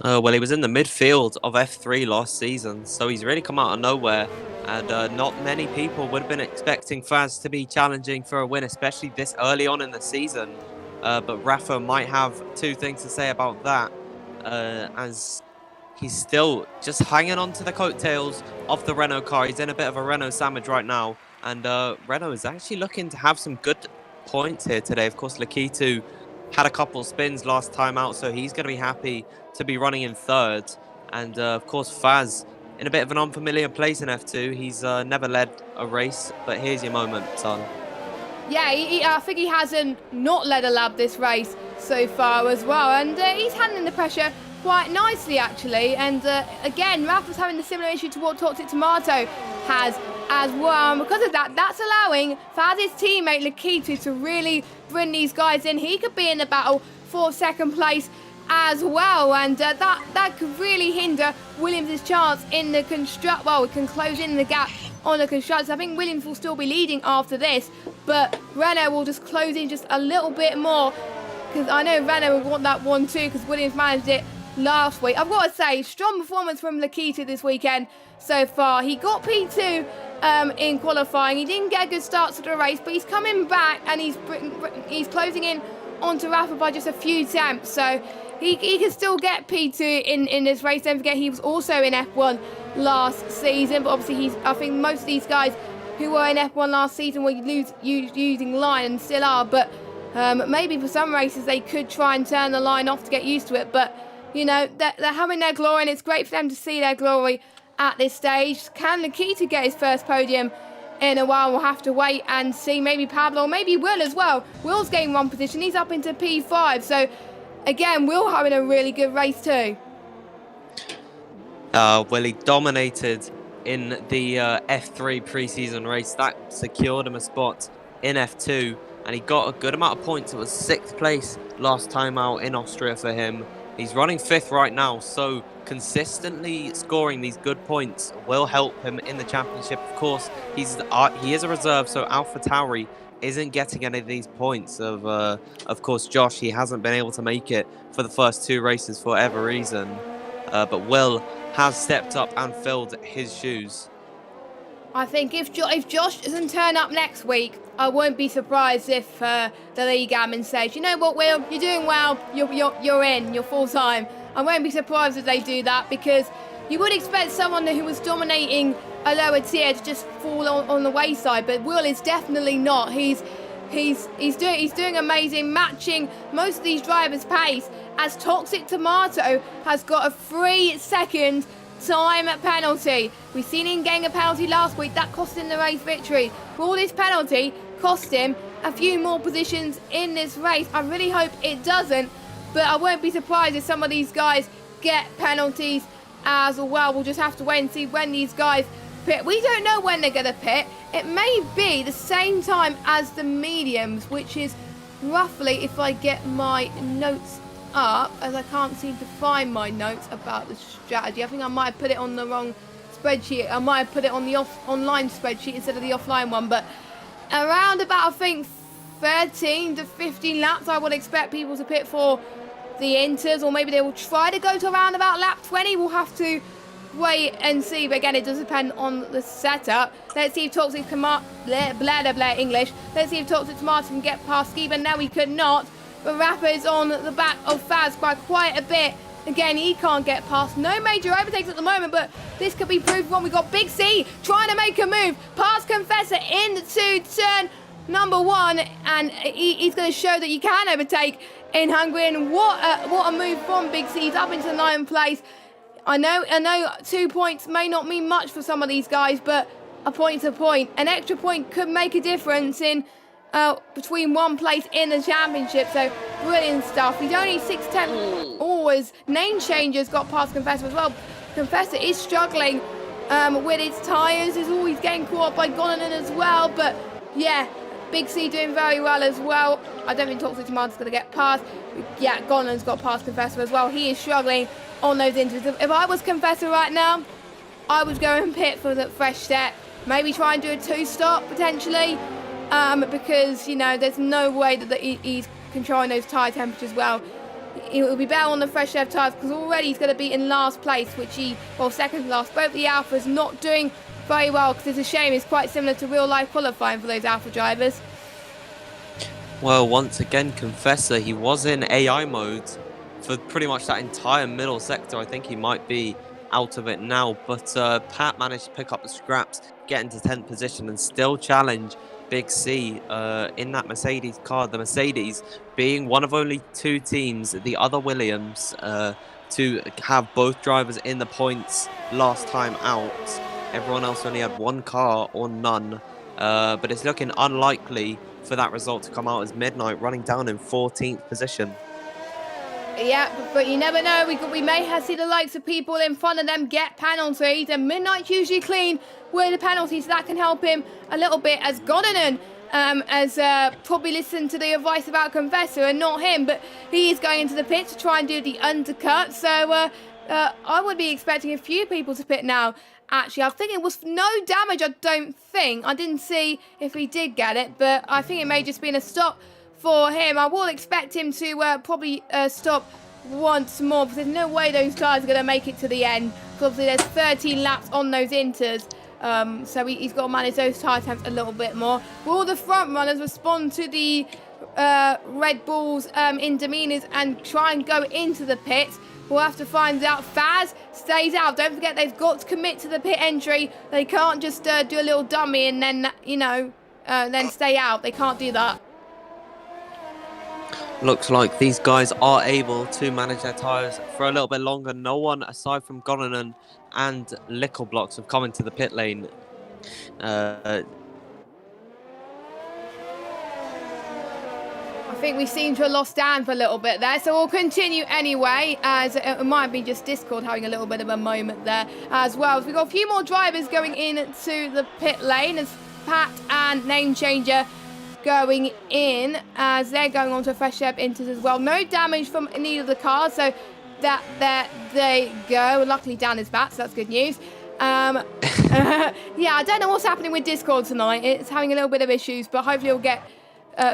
S2: Well, he was in the midfield of F3 last season, so he's really come out of nowhere. And not many people would have been expecting Faz to be challenging for a win, especially this early on in the season. But Rafa might have two things to say about that, as he's still just hanging on to the coattails of the Renault car. He's in a bit of a Renault sandwich right now, and Renault is actually looking to have some good points here today. Of course, Lakitu had a couple spins last time out, so he's going to be happy to be running in third. And of course, Faz in a bit of an unfamiliar place in F2. He's never led a race, but here's your moment, son.
S1: Yeah, I think he hasn't not led a lap this race so far as well, and he's handling the pressure quite nicely actually. And again, Rafa's having a similar issue to what Toxic Tomato has as well, and because of that, that's allowing Faz's teammate Lakitu to really bring these guys in. He could be in the battle for second place as well, and that could really hinder Williams' chance in the construct. Well, we can close in the gap on the constructors. I think Williams will still be leading after this, but Renault will just close in just a little bit more, because I know Renault would want that 1-2 because Williams managed it last week. I've got to say, strong performance from Lakitu this weekend so far. He got P2 in qualifying. He didn't get a good start to the race, but he's coming back and he's closing in onto Rafa by just a few tenths. So he can still get P2 in this race. Don't forget, he was also in F1 last season, but obviously I think most of these guys who were in F1 last season were using line and still are, but maybe for some races they could try and turn the line off to get used to it. But you know, they're having their glory, and it's great for them to see their glory at this stage. Can Lakitu get his first podium in a while? We'll have to wait and see. Maybe Pablo, maybe Will as well. Will's gained one position. He's up into P5. So again, Will having a really good race too.
S2: Well, he dominated in the F3 preseason race. That secured him a spot in F2, and he got a good amount of points. It was 6th place last time out in Austria for him. He's running 5th right now, so consistently scoring these good points will help him in the championship. Of course, he is a reserve, so AlphaTauri isn't getting any of these points. Of course, Josh, he hasn't been able to make it for the first 2 races for whatever reason, but Will has stepped up and filled his shoes.
S1: I think if Josh doesn't turn up next week, I won't be surprised if the league admin says, you know what, Will, you're doing well, you're in, you're full time. I won't be surprised if they do that, because you would expect someone who was dominating a lower tier to just fall on the wayside, but Will is definitely not. He's doing amazing, matching most of these drivers' pace, as Toxic Tomato has got a 3-second time penalty. We've seen him getting a penalty last week. That cost him the race victory. All this penalty cost him a few more positions in this race. I really hope it doesn't, but I won't be surprised if some of these guys get penalties as well. We'll just have to wait and see when these guys pit. We don't know when they're going to pit. It may be the same time as the mediums, which is roughly, if I get my notes up, as I can't seem to find my notes about the strategy. I think I might have put it on the wrong spreadsheet. I might have put it on the online spreadsheet instead of the offline one, but around about, I think, 13 to 15 laps I would expect people to pit for the inters, or maybe they will try to go to around about lap 20. We'll have to wait and see, but again, it does depend on the setup. Let's see if Toxic Tomato English. Let's see if Toxic Tomato can get past Skiba. No, he could not. But Rafa is on the back of Faz by quite a bit. Again, he can't get past. No major overtakes at the moment, but this could be proved wrong. We've got Big C trying to make a move past Confessor into turn number 1, and he's going to show that you can overtake in Hungary. And what a move from Big C. He's up into 9th place. I know 2 points may not mean much for some of these guys, but a point's a point. An extra point could make a difference in between 1 place in the championship. So brilliant stuff. He's only 6'10". Always name changes got past Confessor as well. Confessor is struggling with his tyres. He's always getting caught up by Gonanen as well. But yeah, Big C doing very well as well. I don't think Toxic Tomato's going to get past. Yeah, Gonanen's got past Confessor as well. He is struggling on those interviews. If I was Confessor right now, I would go and pit for the fresh set. Maybe try and do a 2-stop potentially. Because, you know, there's no way that he's controlling those tyre temperatures well. it will be better on the fresh air tyres because already he's going to be in last place, second last. Both the Alphas not doing very well because it's a shame. It's quite similar to real life qualifying for those Alpha drivers.
S2: Well, once again, Confessor, he was in AI mode for pretty much that entire middle sector. I think he might be out of it now, but Pat managed to pick up the scraps, get into 10th position, and still challenge Big C in that Mercedes car. The Mercedes being one of only 2 teams, the other Williams, to have both drivers in the points last time out. Everyone else only had 1 car or none, but it's looking unlikely for that result to come out as Midnight running down in 14th position.
S1: Yeah, but you never know. We may have see the likes of people in front of them get penalties, and Midnight's usually clean with the penalties. So that can help him a little bit, as Gonanen has probably listened to the advice about Confessor and not him, but he is going into the pit to try and do the undercut. So I would be expecting a few people to pit now. Actually, I think it was no damage, I don't think. I didn't see if he did get it, but I think it may just been a stop for him. I will expect him to probably stop once more because there's no way those tyres are going to make it to the end. Because obviously there's 13 laps on those inters. So he's got to manage those tyre temps a little bit more. Will the front runners respond to the Red Bulls in demeanours and try and go into the pits? We'll have to find out. Faz stays out. Don't forget they've got to commit to the pit entry. They can't just do a little dummy and then, then stay out. They can't do that.
S2: Looks like these guys are able to manage their tyres for a little bit longer. No one aside from Gonanen and Lickleblocks have come into the pit lane.
S1: I think we seem to have lost Dan for a little bit there, so we'll continue anyway, as it might be just Discord having a little bit of a moment there as well. So we've got a few more drivers going into the pit lane as Pat and Name Changer going in as they're going on to fresh air inters as well. No damage from neither of the cars, so there they go. Luckily Dan is back, so that's good news. Yeah, I don't know what's happening with Discord tonight. It's having a little bit of issues, but hopefully it'll get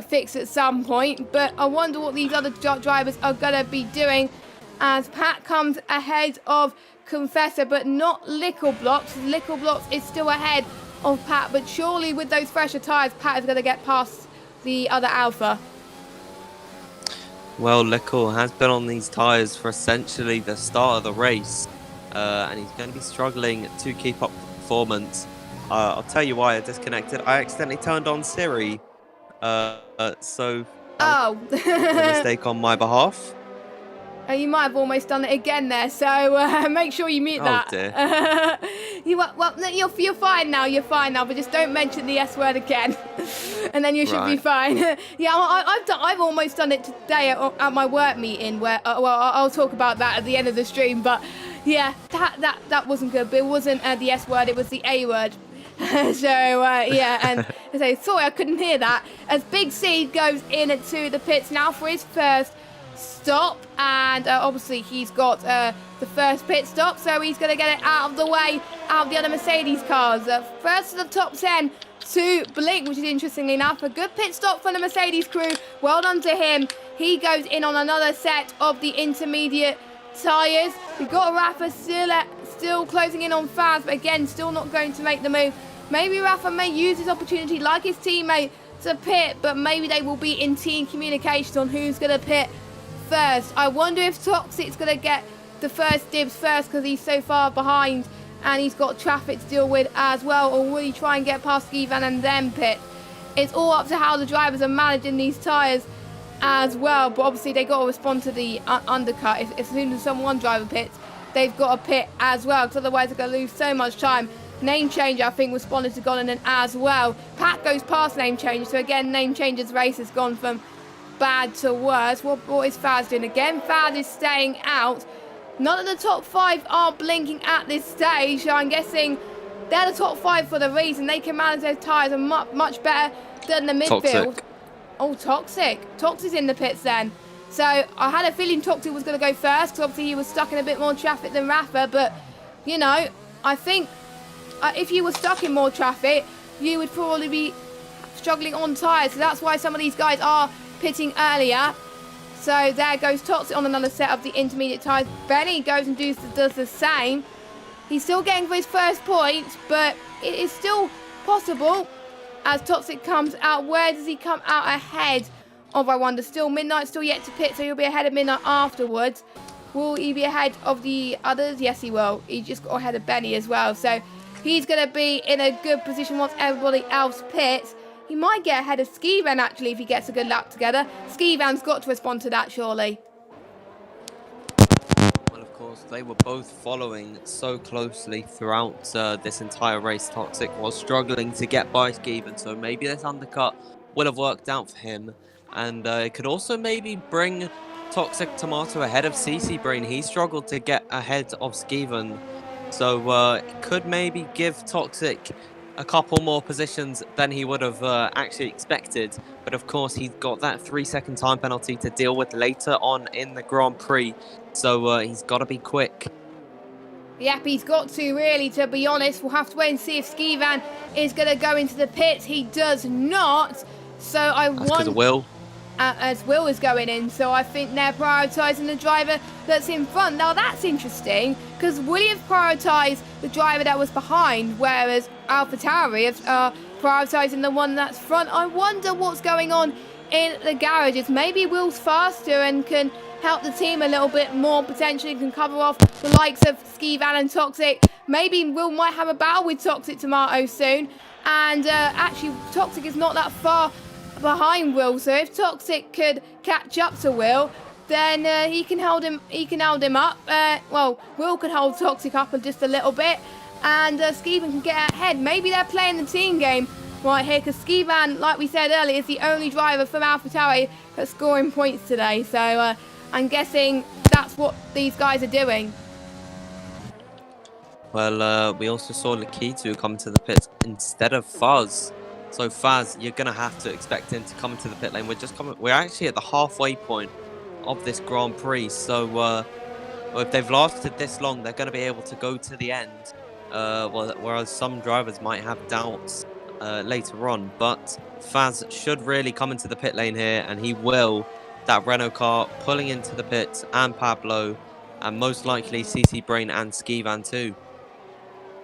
S1: fixed at some point. But I wonder what these other drivers are going to be doing as Pat comes ahead of Confessor, but not Lickleblocks. Lickleblocks is still ahead of Pat, but surely with those fresher tyres, Pat is going to get past the other Alpha.
S2: Well, Lickle has been on these tyres for essentially the start of the race, and he's going to be struggling to keep up the performance. I'll tell you why I disconnected. I accidentally turned on Siri, so
S1: a
S2: mistake on my behalf.
S1: You might have almost done it again there, so make sure you mute that.
S2: Oh dear.
S1: You're fine now. You're fine now, but just don't mention the S word again, and then you should be fine. Yeah, I've almost done it today at my work meeting. Where I'll talk about that at the end of the stream. But yeah, that wasn't good. But it wasn't the S word. It was the A word. So yeah, and so sorry I couldn't hear that. As Big C goes into the pits now for his first stop, and obviously he's got the first pit stop, so he's going to get it out of the way, out of the other Mercedes cars. First of the top 10 to Blink, which is interestingly enough a good pit stop for the Mercedes crew. Well done to him. He goes in on another set of the intermediate tyres. We've got Rafa still closing in on Faz, but again still not going to make the move. Maybe Rafa may use this opportunity like his teammate to pit, but maybe they will be in team communication on who's going to pit first. I wonder if Toxic's going to get the first dibs first because he's so far behind and he's got traffic to deal with as well, or will he try and get past Givan and then pit? It's all up to how the drivers are managing these tyres as well, but obviously they got to respond to the undercut. As soon as one driver pits, they've got to pit as well, because otherwise they're going to lose so much time. Name Changer, I think, responded to Gonanen as well. Pat goes past Name Changer, so again, Name Changer's race has gone from bad to worse. What is Faz doing again? Faz is staying out. None of the top 5 are blinking at this stage, so I'm guessing they're the top 5 for the reason. They can manage their tyres much better than the midfield.
S2: Toxic.
S1: Oh, Toxic. Toxic's in the pits then. So I had a feeling Toxic was going to go first, because obviously he was stuck in a bit more traffic than Rafa, but, you know, I think if you were stuck in more traffic, you would probably be struggling on tyres, so that's why some of these guys are pitting earlier. So there goes Toxic on another set of the intermediate tyres. Benny goes and does the same. He's still getting for his first points, but it is still possible as Toxic comes out. Where does he come out ahead of, I wonder? Still Midnight, still yet to pit, so he'll be ahead of Midnight afterwards. Will he be ahead of the others? Yes, he will. He just got ahead of Benny as well. So he's going to be in a good position once everybody else pits. He might get ahead of Skivan, actually, if he gets a good lap together. Skivan's got to respond to that, surely.
S2: Well, of course, they were both following so closely throughout this entire race. Toxic was struggling to get by Skivan, so maybe this undercut would have worked out for him. And it could also maybe bring Toxic Tomato ahead of CC Brain. He struggled to get ahead of Skivan, so it could maybe give Toxic a couple more positions than he would have actually expected. But of course, he's got that 3-second time penalty to deal with later on in the Grand Prix, so he's got to be quick.
S1: Yep, he's got to, really, to be honest. We'll have to wait and see if Skivan is going to go into the pits. He does not, so I want...
S2: That's because of Will.
S1: As Will is going in, so I think they're prioritising the driver that's in front. Now that's interesting, because Williams prioritised the driver that was behind, whereas AlphaTauri are prioritising the one that's front. I wonder what's going on in the garages. Maybe Will's faster and can help the team a little bit more, potentially can cover off the likes of Skivan and Toxic. Maybe Will might have a battle with Toxic Tomato soon, and actually Toxic is not that far behind Will, so if Toxic could catch up to Will, then he can hold him up. Well, Will can hold Toxic up just a little bit, and Skivan can get ahead. Maybe they're playing the team game right here, because Skivan, like we said earlier, is the only driver from AlphaTauri that's scoring points today, so I'm guessing that's what these guys are doing.
S2: Well, we also saw Lakitu come to the pits instead of Fuzz. So Faz, you're gonna have to expect him to come into the pit lane. We're actually at the halfway point of this Grand Prix. So if they've lasted this long, they're gonna be able to go to the end. Whereas some drivers might have doubts later on. But Faz should really come into the pit lane here, and he will. That Renault car pulling into the pits, and Pablo, and most likely CC Brain and Skivan too.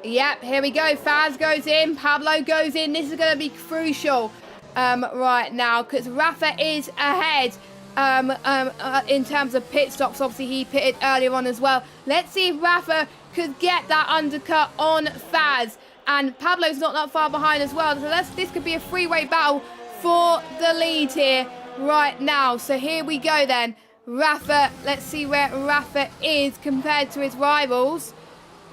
S1: Yep, here we go. Faz goes in, Pablo goes in. This is going to be crucial right now, because Rafa is ahead in terms of pit stops. Obviously, he pitted earlier on as well. Let's see if Rafa could get that undercut on Faz. And Pablo's not that far behind as well. So this could be a three-way battle for the lead here right now. So here we go then. Rafa, let's see where Rafa is compared to his rivals.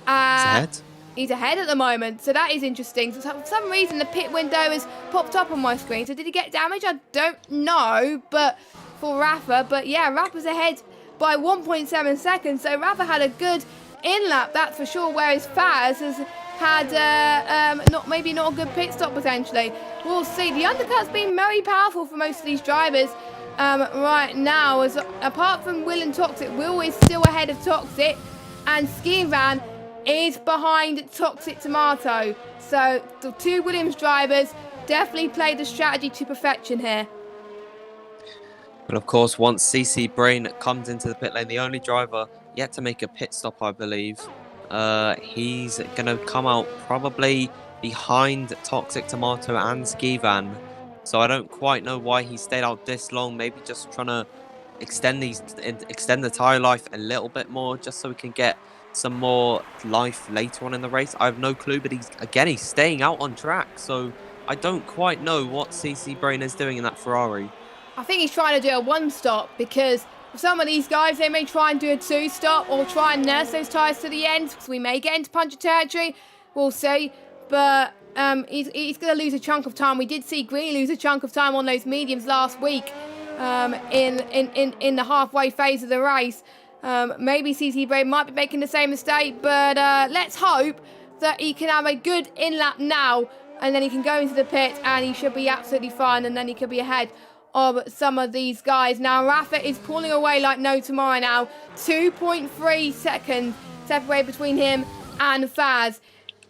S2: He's ahead.
S1: He's ahead at the moment, so that is interesting. So for some reason, the pit window has popped up on my screen. So did he get damaged? I don't know, but for Rafa. But yeah, Rafa's ahead by 1.7 seconds. So Rafa had a good in-lap, that's for sure, whereas Faz has had maybe not a good pit stop potentially. We'll see. The undercut's been very powerful for most of these drivers right now. As apart from Will and Toxic, Will is still ahead of Toxic, and Skivan is behind Toxic Tomato. So the two Williams drivers definitely played the strategy to perfection here.
S2: But of course, once CC Brain comes into the pit lane, the only driver yet to make a pit stop, I believe, he's going to come out probably behind Toxic Tomato and Skivan. So I don't quite know why he stayed out this long. Maybe just trying to extend the tyre life a little bit more, just so we can get some more life later on in the race. I have no clue, but he's staying out on track, so I don't quite know what CC Brain is doing in that Ferrari.
S1: I think he's trying to do a one-stop, because for some of these guys, they may try and do a two-stop or try and nurse those tyres to the end, so we may get into puncher territory. We'll see, but he's going to lose a chunk of time. We did see Green lose a chunk of time on those mediums last week in the halfway phase of the race. Maybe CC Brain might be making the same mistake, but let's hope that he can have a good in-lap now, and then he can go into the pit and he should be absolutely fine, and then he could be ahead of some of these guys. Now, Rafa is pulling away like no tomorrow now. 2.3 seconds separate between him and Faz.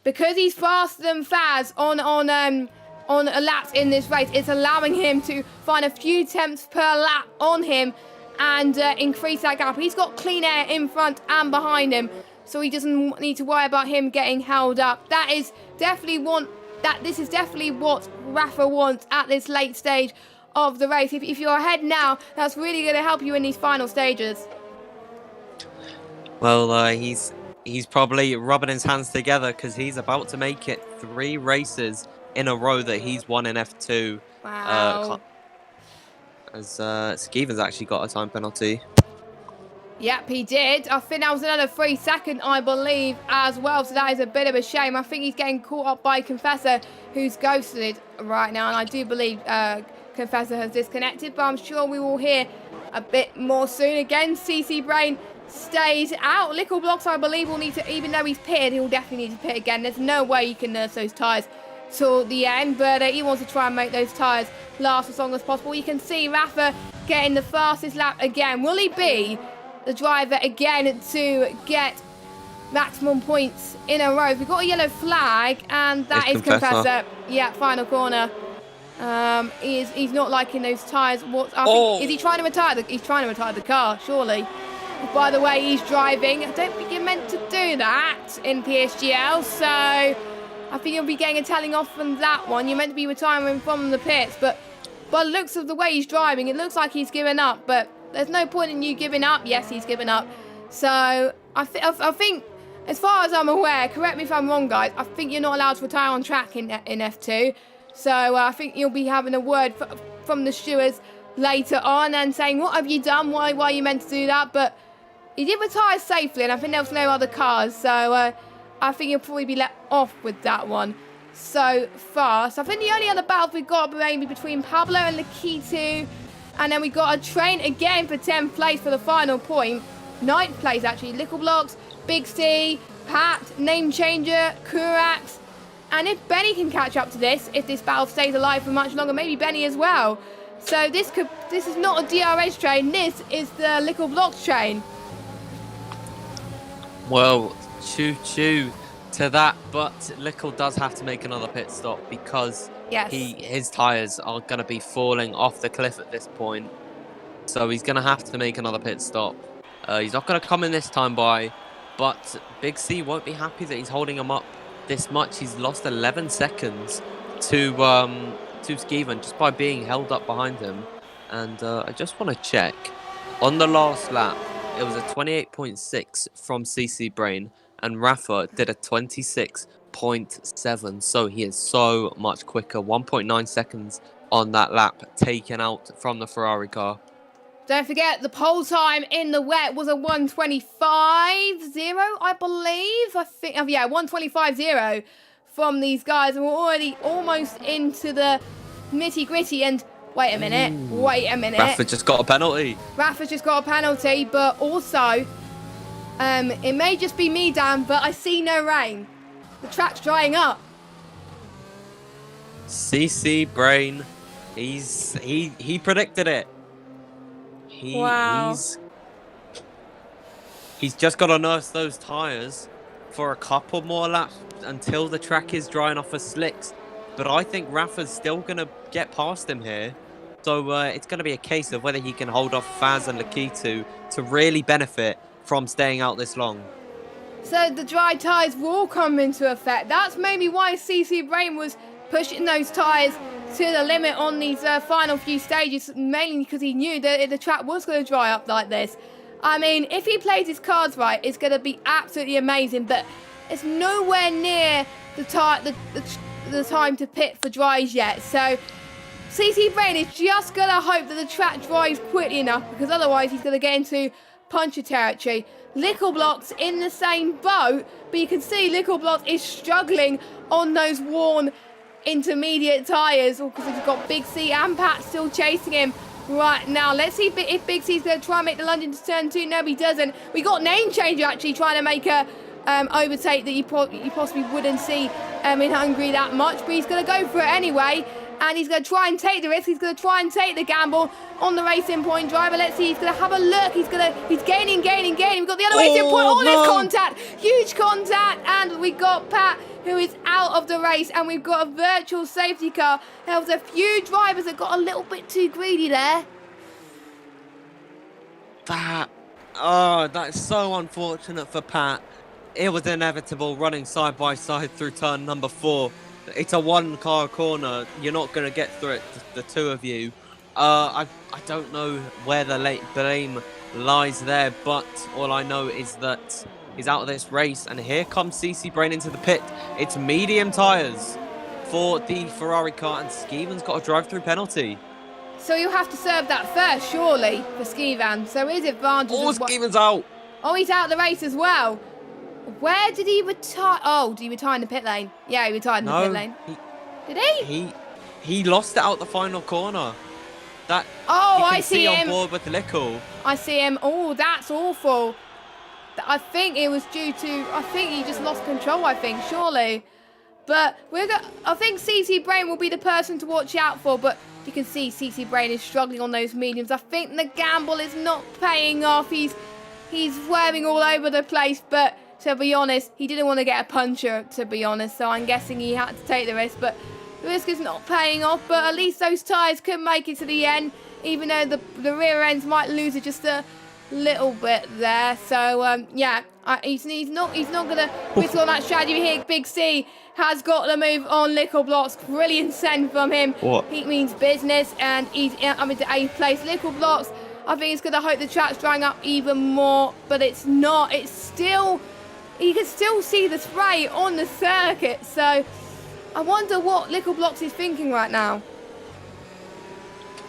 S1: Because he's faster than Faz on laps in this race, it's allowing him to find a few tenths per lap on him. and increase that gap. He's got clean air in front and behind him, so he doesn't need to worry about him getting held up. This is definitely what Rafa wants at this late stage of the race. If you're ahead now, that's really going to help you in these final stages.
S2: Well, he's probably rubbing his hands together because he's about to make it 3 races in a row that he's won in F2.
S1: Wow.
S2: As Skeeven's actually got a time penalty.
S1: Yep, he did. I think that was another 3 second, I believe, as well. So that is a bit of a shame. I think he's getting caught up by Confessor, who's ghosted right now. And I do believe Confessor has disconnected, but I'm sure we will hear a bit more soon. Again, CC Brain stays out. Little Blocks, I believe, will need to, even though he's pitted, he'll definitely need to pit again. There's no way he can nurse those tyres till the end, but he wants to try and make those tyres last as long as possible. You can see Rafa getting the fastest lap again. Will he be the driver again to get maximum points in a row? We've got a yellow flag, and that is Confessor. Yeah, final corner. He's not liking those tyres. Is he trying to retire? He's trying to retire the car, surely. By the way, he's driving. I don't think you're meant to do that in PSGL, so I think you'll be getting a telling off from that one. You're meant to be retiring from the pits, but by the looks of the way he's driving, it looks like he's given up, but there's no point in you giving up. Yes, he's given up. So I think, as far as I'm aware, correct me if I'm wrong, guys, I think you're not allowed to retire on track in F2. So I think you'll be having a word from the stewards later on and saying, what have you done? Why are you meant to do that? But he did retire safely, and I think there was no other cars. So I think you'll probably be let off with that one so far. So I think the only other battle we've got maybe between Pablo and Lakitu. And then we got a train again for 10th place for the final point. 9th place, actually. Little Blocks, Big C, Pat, Name Changer, Kurax. And if Benny can catch up to this, if this battle stays alive for much longer, maybe Benny as well. So this is not a DRH train. This is the Little Blocks train.
S2: Well, choo-choo to that, but Lickle does have to make another pit stop because his tyres are going to be falling off the cliff at this point. So he's going to have to make another pit stop. He's not going to come in this time by, but Big C won't be happy that he's holding him up this much. He's lost 11 seconds to Skeeven just by being held up behind him. And I just want to check. On the last lap, it was a 28.6 from CC Brain, and Rafa did a 26.7. So he is so much quicker. 1.9 seconds on that lap taken out from the Ferrari car.
S1: Don't forget, the pole time in the wet was a 125.0, I believe. 125.0 from these guys. And we're already almost into the nitty-gritty. And wait a minute.
S2: Rafa just got a penalty.
S1: Rafa's just got a penalty, but also, it may just be me, Dan, but I see no rain. The track's drying up.
S2: CC Brain, he predicted it.
S1: Wow.
S2: He's just got to nurse those tyres for a couple more laps until the track is drying off of slicks. But I think Rafa's still going to get past him here. So it's going to be a case of whether he can hold off Faz and Lakitu to really benefit from staying out this long.
S1: So the dry tyres will come into effect. That's maybe why CC Brain was pushing those tyres to the limit on these final few stages, mainly because he knew that the track was going to dry up like this. I mean, if he plays his cards right, it's going to be absolutely amazing, but it's nowhere near the time to pit for dries yet. So CC Brain is just going to hope that the track dries quickly enough, because otherwise he's going to get into puncher territory. Little Blocks in the same boat, but you can see Little Blocks is struggling on those worn intermediate tyres because he's got Big C and Pat still chasing him right now. Let's see if Big C's going to try and make the lunge into turn 2. No, he doesn't. We got Name Changer actually trying to make a overtake that you possibly wouldn't see in Hungary that much, but he's going to go for it anyway, and he's going to try and take the risk. He's going to try and take the gamble on the Racing Point driver. Let's see, he's going to have a look. He's gaining. We've got the other Racing Point. Oh, there's contact. Huge contact, and we got Pat, who is out of the race, and we've got a virtual safety car. There was a few drivers that got a little bit too greedy there.
S2: That's so unfortunate for Pat. It was inevitable running side by side through turn number 4. It's a one-car corner. You're not going to get through it, the two of you. I don't know where the blame lies there, but all I know is that he's out of this race, and here comes CC Brain into the pit. It's medium tyres for the Ferrari car, and Skeevan's got a drive-through penalty.
S1: So you'll have to serve that first, surely, for Skeevan. So his advantage.
S2: Oh, Skeevan's out.
S1: Oh, he's out of the race as well. Where did he retire? Oh, did he retire in the pit lane? Yeah, he retired in the pit lane. Did he?
S2: He lost it out the final corner. That.
S1: Oh, I see him.
S2: On board with Lickle.
S1: I see him. Oh, that's awful. I think it was due to. I think he just lost control. I think surely, but I think CC Brain will be the person to watch out for. But you can see CC Brain is struggling on those mediums. I think the gamble is not paying off. He's swerving all over the place, but. To be honest, he didn't want to get a puncher, to be honest, so I'm guessing he had to take the risk, but the risk is not paying off, but at least those tyres could make it to the end, even though the rear ends might lose it just a little bit there, so, yeah, he's not going to whistle on that strategy here. Big C has got the move on Lickle Blocks. Brilliant send from him.
S2: What?
S1: He means business, and he's into 8th place. Lickle Blocks, I think he's going to hope the track's drying up even more, but it's not. It's still... You can still see the spray on the circuit, so I wonder what Lickle Blocks is thinking right now.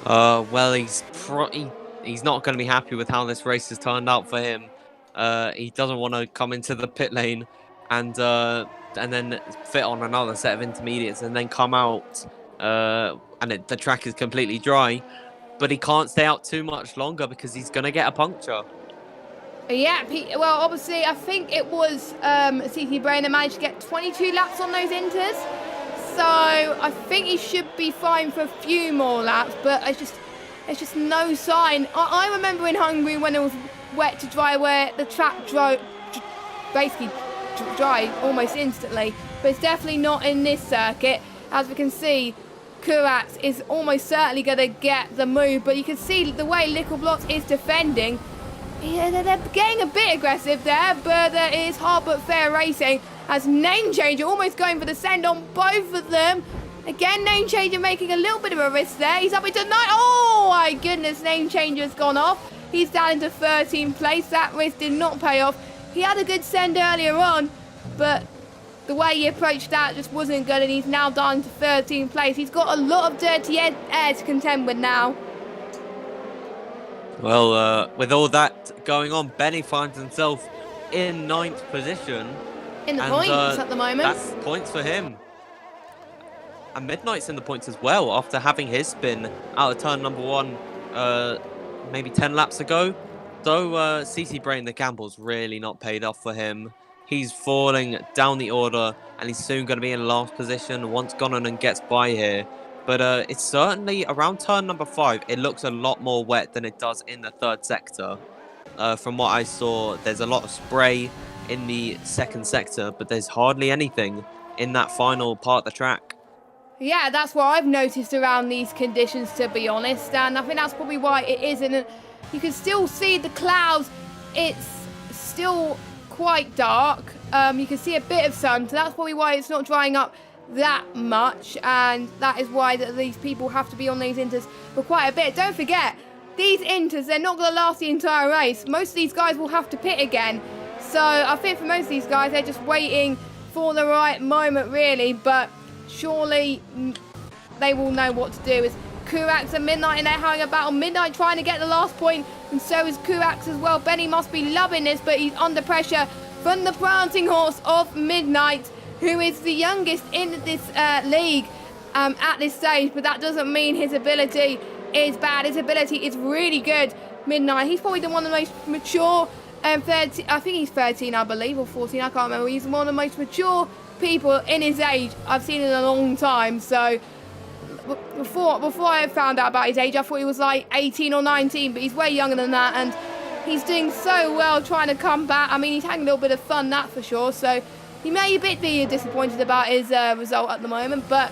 S2: Well, he's not going to be happy with how this race has turned out for him. He doesn't want to come into the pit lane and then fit on another set of intermediates and then come out and the track is completely dry. But he can't stay out too much longer because he's going to get a puncture.
S1: Yeah, well, obviously, I think it was CC Brain that managed to get 22 laps on those inters. So I think he should be fine for a few more laps, but it's just no sign. I remember in Hungary when it was wet to dry, where the track basically dry almost instantly, but it's definitely not in this circuit. As we can see, Kurax is almost certainly going to get the move, but you can see the way Lickle Blocks is defending. Yeah, they're getting a bit aggressive there, but it is hard but fair racing as Name Changer almost going for the send on both of them. Again, Name Changer making a little bit of a risk there. He's up into 9. Oh my goodness, Name Changer's gone off. He's down into 13th place. That risk did not pay off. He had a good send earlier on, but the way he approached that just wasn't good, and he's now down to 13th place. He's got a lot of dirty air to contend with now.
S2: Well, with all that going on, Benny finds himself in 9th position.
S1: In the points at the moment.
S2: That's points for him. And Midnight's in the points as well after having his spin out of turn number 1 maybe 10 laps ago. So CC Brain, the gamble's really not paid off for him. He's falling down the order and he's soon going to be in last position once Gonanen gets by here. But it's certainly around turn number 5, it looks a lot more wet than it does in the 3rd sector. From what I saw, there's a lot of spray in the 2nd sector, but there's hardly anything in that final part of the track.
S1: Yeah, that's what I've noticed around these conditions, to be honest, and I think that's probably why it isn't. You can still see the clouds. It's still quite dark. You can see a bit of sun, so that's probably why it's not drying up that much, and that is why these people have to be on these inters for quite a bit. Don't forget, these inters, they're not going to last the entire race. Most of these guys will have to pit again, so I think for most of these guys, they're just waiting for the right moment, really, but surely they will know what to do. As Kurax and Midnight in there having a battle, Midnight trying to get the last point, and so is Kurax as well. Benny must be loving this, but he's under pressure from the prancing horse of Midnight, who is the youngest in this league at this stage, but that doesn't mean his ability is bad. His ability is really good. Midnight, he's probably one of the most mature, 13, I think he's 13, I believe, or 14, I can't remember. He's one of the most mature people in his age I've seen in a long time. So before I found out about his age, I thought he was like 18 or 19, but he's way younger than that, and he's doing so well trying to come back. I mean, he's having a little bit of fun, that's for sure, so he may be disappointed about his result at the moment, but,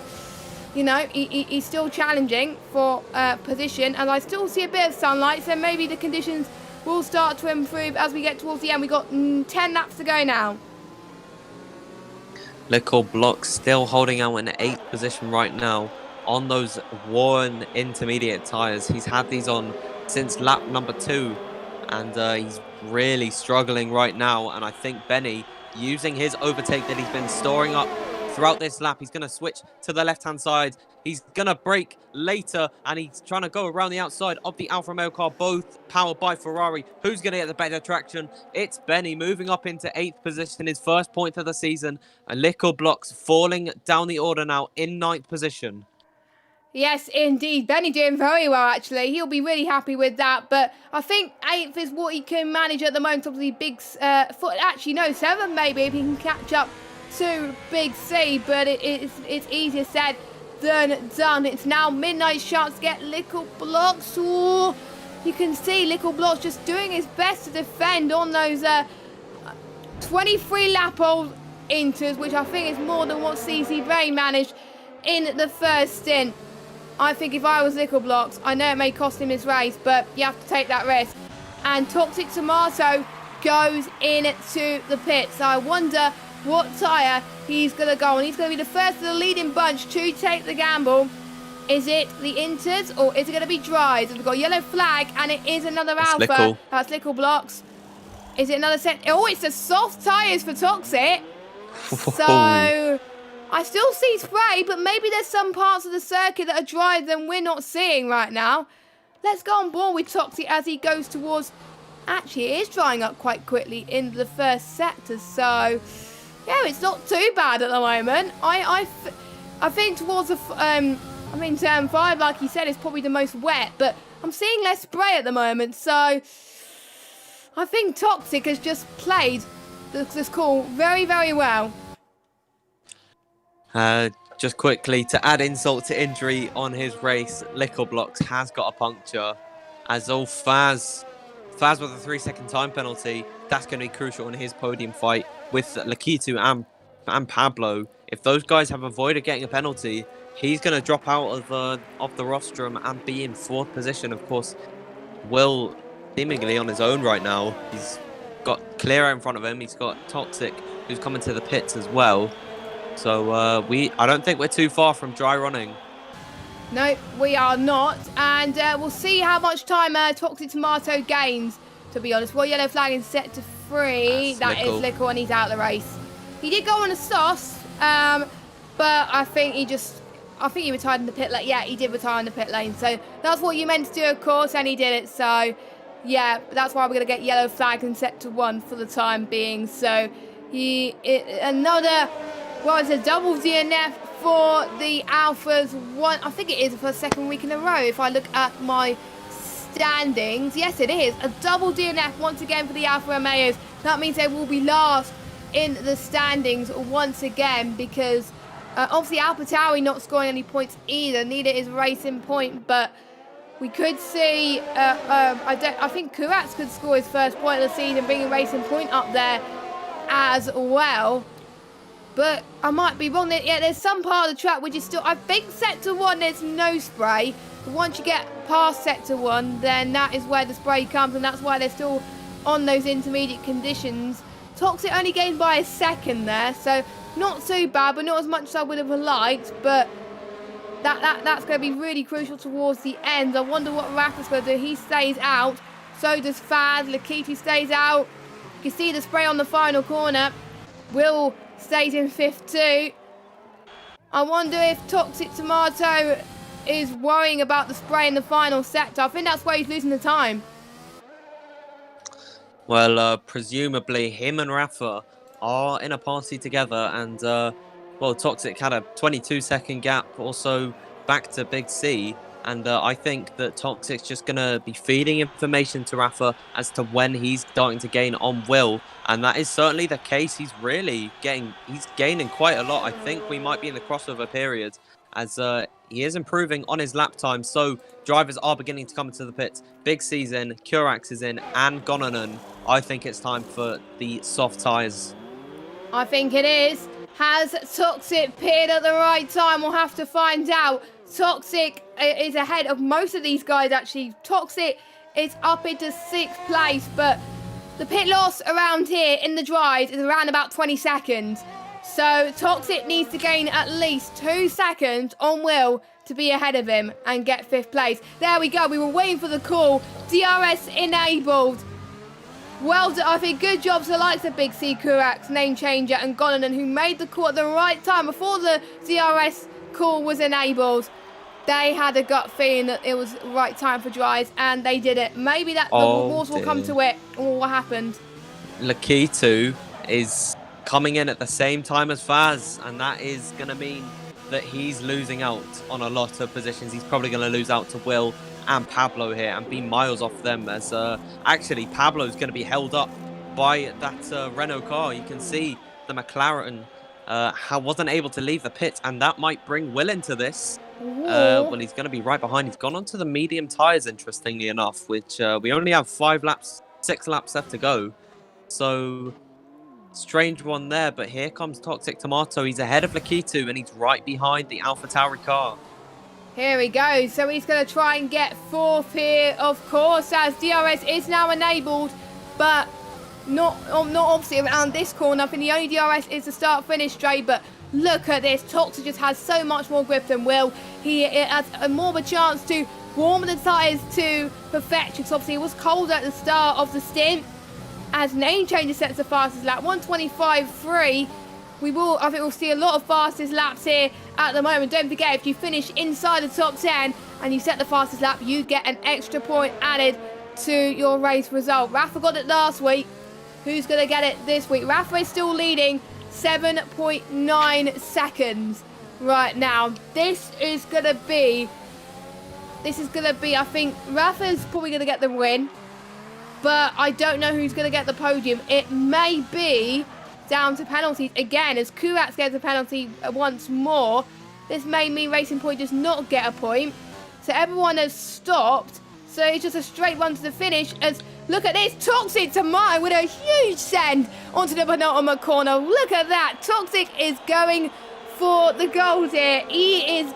S1: you know, he's still challenging for position, and I still see a bit of sunlight, so maybe the conditions will start to improve as we get towards the end. We got 10 laps to go now.
S2: Little Block still holding out in 8th position right now on those worn intermediate tyres. He's had these on since lap number 2, and he's really struggling right now. And I think Benny, using his overtake that he's been storing up throughout this lap, he's going to switch to the left-hand side. He's going to brake later, and he's trying to go around the outside of the Alfa Romeo car, both powered by Ferrari. Who's going to get the better traction? It's Benny moving up into 8th position, his first point of the season. And Little Blocks falling down the order now in 9th position.
S1: Yes, indeed. Benny doing very well, actually. He'll be really happy with that. But I think 8th is what he can manage at the moment. Obviously, actually, no, 7th maybe, if he can catch up to Big C. But it's easier said than done. It's now midnight shots. Get Little Blocks. Ooh, you can see Little Blocks just doing his best to defend on those 23 lap old inters, which I think is more than what CC Ray managed in the first stint. I think if I was Little Blocks, I know it may cost him his race, but you have to take that risk. And Toxic Tomato goes into the pits. So I wonder what tyre he's going to go on. He's going to be the first of the leading bunch to take the gamble. Is it the Inters or is it going to be Dries? We've got a yellow flag and it is another Alpha. That's Little Blocks. Is it another set? Oh, it's the soft tyres for Toxic. So I still see spray, but maybe there's some parts of the circuit that are drier than we're not seeing right now. Let's go on board with Toxic as he goes towards... Actually, it is drying up quite quickly in the first sector, so... Yeah, it's not too bad at the moment. I think towards the... turn 5, like you said, is probably the most wet, but I'm seeing less spray at the moment, so... I think Toxic has just played this call very, very well.
S2: Just quickly, to add insult to injury on his race, Little Blocks has got a puncture. As all Faz with a 3-second time penalty, that's going to be crucial in his podium fight with Lakitu and Pablo. If those guys have avoided getting a penalty, he's going to drop out of the rostrum and be in 4th position. Of course, Will seemingly on his own right now. He's got Clear in front of him. He's got Toxic, who's coming to the pits as well. So I don't think we're too far from dry running.
S1: No, we are not. And we'll see how much time Toxic Tomato gains, to be honest. Well, yellow flag is set to 3. That is Lickle, and he's out of the race. He did go on a sauce, but I think he retired in the pit lane. Yeah, he did retire in the pit lane. So that's what you meant to do, of course, and he did it. So, yeah, that's why we're going to get yellow flag and set to 1 for the time being. So, it's a double DNF for the Alphas. I think it is for the 2nd week in a row if I look at my standings. Yes, it is. A double DNF once again for the Alfa Romeos. That means they will be last in the standings once again because obviously AlphaTauri not scoring any points either. Neither is Racing Point, but we could see, I think Kurats could score his first point of the season, bringing Racing Point up there as well. But I might be wrong. Yeah, there's some part of the track which is still... I think Sector 1 there's no spray. But once you get past Sector 1, then that is where the spray comes. And that's why they're still on those intermediate conditions. Toxic only gained by a second there. So not too bad, but not as much as I would have liked. But that's going to be really crucial towards the end. I wonder what Rafa's going to do. He stays out. So does Faz. Lakiti stays out. You can see the spray on the final corner. Will... stays in 5th too. I wonder if Toxic Tomato is worrying about the spray in the final sector. I think that's where he's losing the time.
S2: Well, presumably him and Rafa are in a party together, and Toxic had a 22-second gap also back to Big C. And I think that Toxic's just going to be feeding information to Rafa as to when he's starting to gain on Will. And that is certainly the case. He's gaining quite a lot. I think we might be in the crossover period as he is improving on his lap time. So drivers are beginning to come into the pits. Big C's in, Kurax is in, and Gonanen. I think it's time for the soft tyres.
S1: I think it is. Has Toxic pitted at the right time? We'll have to find out. Toxic is ahead of most of these guys, actually. Toxic is up into 6th place, but the pit loss around here in the dries is around about 20 seconds. So Toxic needs to gain at least 2 seconds on Will to be ahead of him and get 5th place. There we go. We were waiting for the call. DRS enabled. Well done. I think good job to the likes of Big C, Kurax, Name Changer and Gonanen, who made the call at the right time before the DRS call was enabled. They had a gut feeling that it was the right time for dries, and they did it. Maybe that the water will come to it, or what happened.
S2: Lakitu is coming in at the same time as Faz, and that is going to mean that he's losing out on a lot of positions. He's probably going to lose out to Will and Pablo here and be miles off them, as actually Pablo's going to be held up by that Renault car. You can see the McLaren wasn't able to leave the pit, and that might bring Will into this. Well, he's going to be right behind. He's gone onto the medium tyres, interestingly enough, which we only have 6 laps left to go. So, strange one there, but here comes Toxic Tomato. He's ahead of Lakitu, and he's right behind the AlphaTauri car.
S1: Here we go. So he's going to try and get 4th here, of course, as DRS is now enabled, but not obviously around this corner. I think the only DRS is the start-finish straight, but look at this. Toxic just has so much more grip than Will. He has more of a chance to warm the tyres to perfection, because obviously it was cold at the start of the stint. As Name Changer sets the fastest lap, 1:25.3. I think we'll see a lot of fastest laps here at the moment. Don't forget, if you finish inside the top 10 and you set the fastest lap, you get an extra point added to your race result. Rafa got it last week. Who's going to get it this week? Rafa is still leading 7.9 seconds right now. This is going to be, I think Rafa's probably going to get the win, but I don't know who's going to get the podium. It may be down to penalties again, as Kurax gets a penalty once more. This may mean Racing Point does not get a point. So everyone has stopped. So it's just a straight run to the finish, as look at this, Toxic Tomato with a huge send onto the penultimate corner. Look at that. Toxic is going for the gold here. He is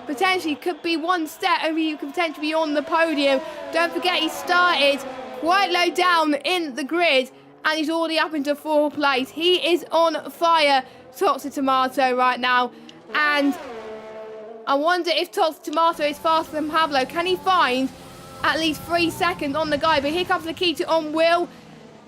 S1: potentially, could be one step over, you could potentially be on the podium. Don't forget, he started quite low down in the grid, and he's already up into 4th place. He is on fire, Toxic Tomato, right now. And I wonder if Toxic Tomato is faster than Pablo. Can he find at least 3 seconds on the guy? But here comes Lakitu on Will.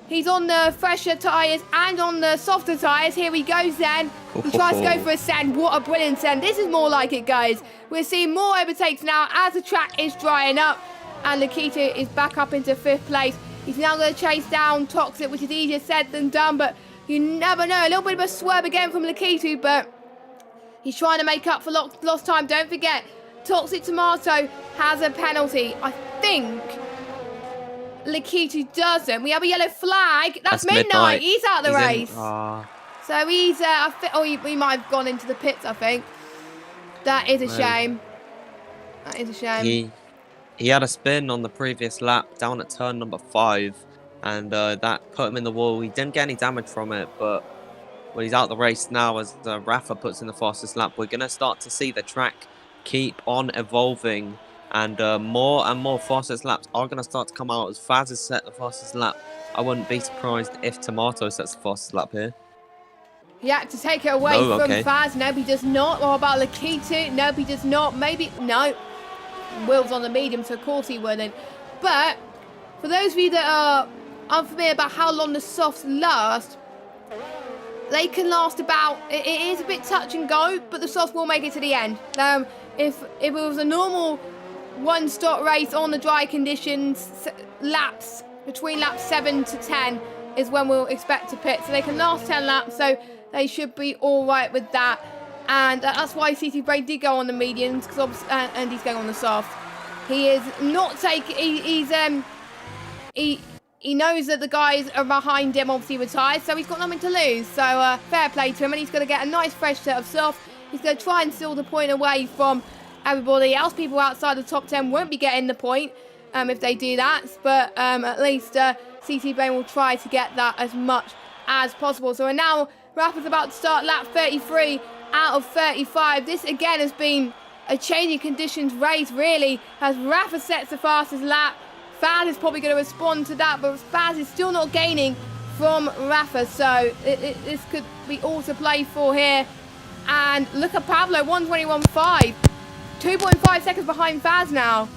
S1: He's on the fresher tyres and on the softer tyres. Here he goes then. He tries to go for a send. What a brilliant send. This is more like it, guys. We're seeing more overtakes now as the track is drying up. And Lakitu is back up into 5th place. He's now going to chase down Toxic, which is easier said than done, but you never know. A little bit of a swerve again from Lakitu, but he's trying to make up for lost time. Don't forget, Toxic Tomato has a penalty. I think Lakitu doesn't. We have a yellow flag. That's midnight. He's out of the race. So he's, he might have gone into the pits, I think. That is a shame. That is a shame.
S2: He had a spin on the previous lap down at turn number 5, and that put him in the wall. He didn't get any damage from it, but well, he's out of the race now as Rafa puts in the fastest lap. We're going to start to see the track keep on evolving, and more fastest laps are going to start to come out as Faz has set the fastest lap. I wouldn't be surprised if Tomato sets the fastest lap here.
S1: Yeah, to take it away from Faz. No, he does not. What about Lakitu? No, he does not. Maybe, no. Will's on the medium, so of course he wouldn't. But for those of you that are unfamiliar about how long the softs last, they can last about, it is a bit touch and go, but the softs will make it to the end. If it was a normal one-stop race on the dry conditions, laps between laps 7 to 10 is when we'll expect to pit. So they can last 10 laps, so they should be all right with that. And that's why CT Brain did go on the mediums, because and he's going on the soft. He is not taking. He knows that the guys are behind him, obviously with tyres, so he's got nothing to lose. So fair play to him, and he's going to get a nice fresh set of soft. He's going to try and steal the point away from everybody else. People outside the top 10 won't be getting the point if they do that, but at least CT Brain will try to get that as much as possible. So now Rafa's about to start lap 33 out of 35. This again has been a changing conditions race, really, as Rafa sets the fastest lap. Faz is probably going to respond to that, but Faz is still not gaining from Rafa, so this could be all to play for here. And look at Pablo, 121.5. 2.5 seconds behind Faz now.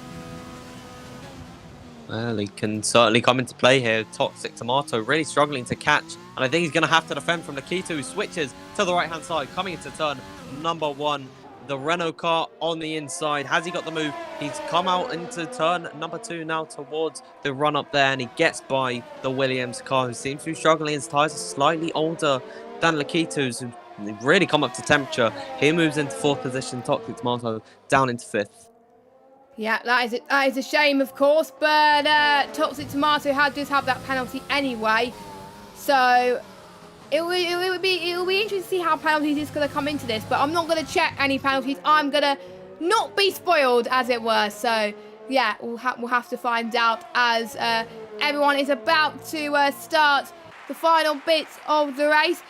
S2: Well, he can certainly come into play here. Toxic Tomato really struggling to catch. And I think he's going to have to defend from Nikita, who switches to the right-hand side, coming into turn number 1. The Renault car on the inside. Has he got the move? He's come out into turn number 2 now towards the run-up there. And he gets by the Williams car, who seems to be struggling. His tyres are slightly older than Nikita's, who really come up to temperature. He moves into 4th position. Toxic Tomato down into 5th.
S1: Yeah, that is a shame, of course, but Toxic Tomato does have that penalty anyway, so it will be interesting to see how penalties is going to come into this. But I'm not going to check any penalties. I'm going to not be spoiled, as it were. So yeah, we'll have to find out as everyone is about to start the final bits of the race.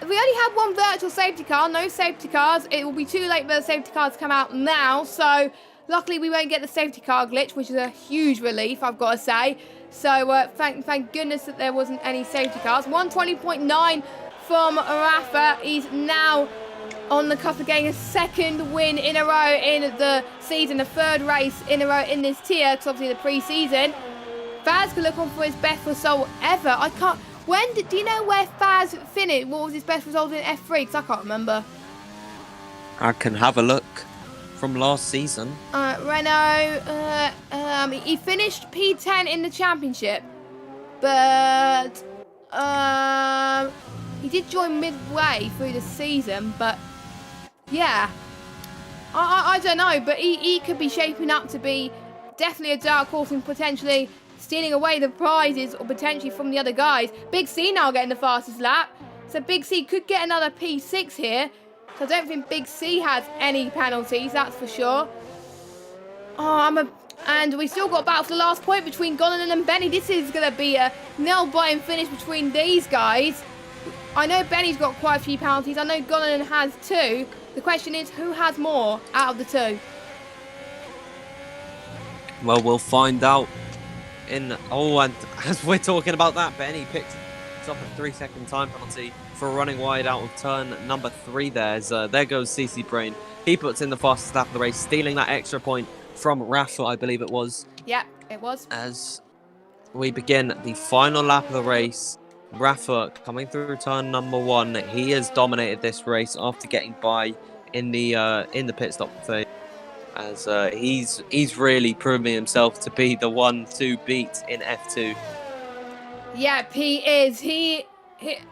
S1: We only have one virtual safety car, no safety cars. It will be too late for the safety cars to come out now, so luckily we won't get the safety car glitch, which is a huge relief, I've got to say. So thank goodness that there wasn't any safety cars. 120.9 from Rafa. He's now on the cusp of getting a 2nd win in a row in the season, the 3rd race in a row in this tier, because obviously the pre-season. Faz could look on for his best result ever. I can't... do you know where Faz finished? What was his best result in F3? Because I can't remember.
S2: I can have a look from last season.
S1: Renault, he finished P10 in the championship, but he did join midway through the season, but yeah, I don't know, but he could be shaping up to be definitely a dark horse and potentially stealing away the prizes or potentially from the other guys. Big C now getting the fastest lap, so Big C could get another P6 here. So I don't think Big C has any penalties, that's for sure. And we still got a battle for the last point between Gonanen and Benny. This is going to be a nail-biting finish between these guys. I know Benny's got quite a few penalties. I know Gonanen has 2. The question is, who has more out of the 2?
S2: Well, we'll find out and as we're talking about that, Benny picks up a 3-second time penalty for running wide out of turn number 3 there. There goes CC Brain. He puts in the fastest lap of the race, stealing that extra point from Rafa, I believe it was.
S1: Yeah, it was.
S2: As we begin the final lap of the race, Rafa coming through turn number 1. He has dominated this race after getting by in the pit stop phase. As he's really proven himself to be the one to beat in F2.
S1: Yeah, he is.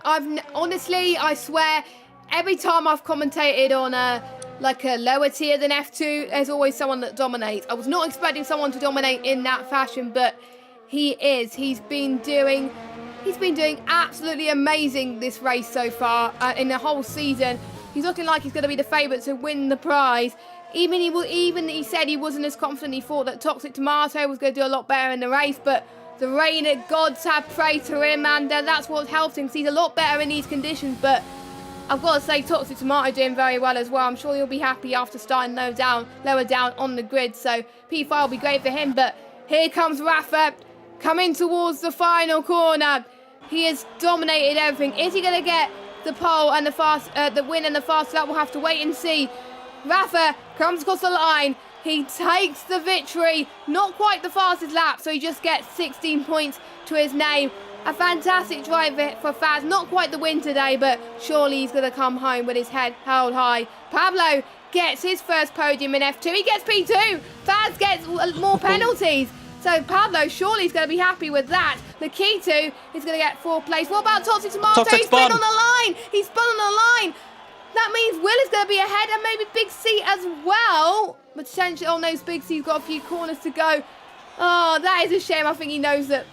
S1: Honestly, I swear, every time I've commentated on a lower tier than F2, there's always someone that dominates. I was not expecting someone to dominate in that fashion, but he is. He's been doing absolutely amazing this race so far in the whole season. He's looking like he's going to be the favourite to win the prize. Even he said he wasn't as confident. He thought that Toxic Tomato was going to do a lot better in the race, but the rain gods have prayed to him, and that's what's helped him. He's a lot better in these conditions, but I've got to say Toxic Tomato doing very well as well. I'm sure he'll be happy after starting lower down on the grid, so P5 will be great for him. But here comes Rafa coming towards the final corner. He has dominated everything. Is he going to get the pole and the win and the fast lap? We'll have to wait and see. Rafa comes across the line. He takes the victory. Not quite the fastest lap, so he just gets 16 points to his name. A fantastic drive for Faz. Not quite the win today, but surely he's going to come home with his head held high. Pablo gets his first podium in F2. He gets P2. Faz gets more penalties. So Pablo surely is going to be happy with that. Lakitu is going to get 4th place. What about Toxic Tomato? He's spun on the line. He's spun on the line. That means Will is going to be ahead and maybe Big C as well. Potentially, oh no, Big C's got a few corners to go. Oh, that is a shame. I think he knows that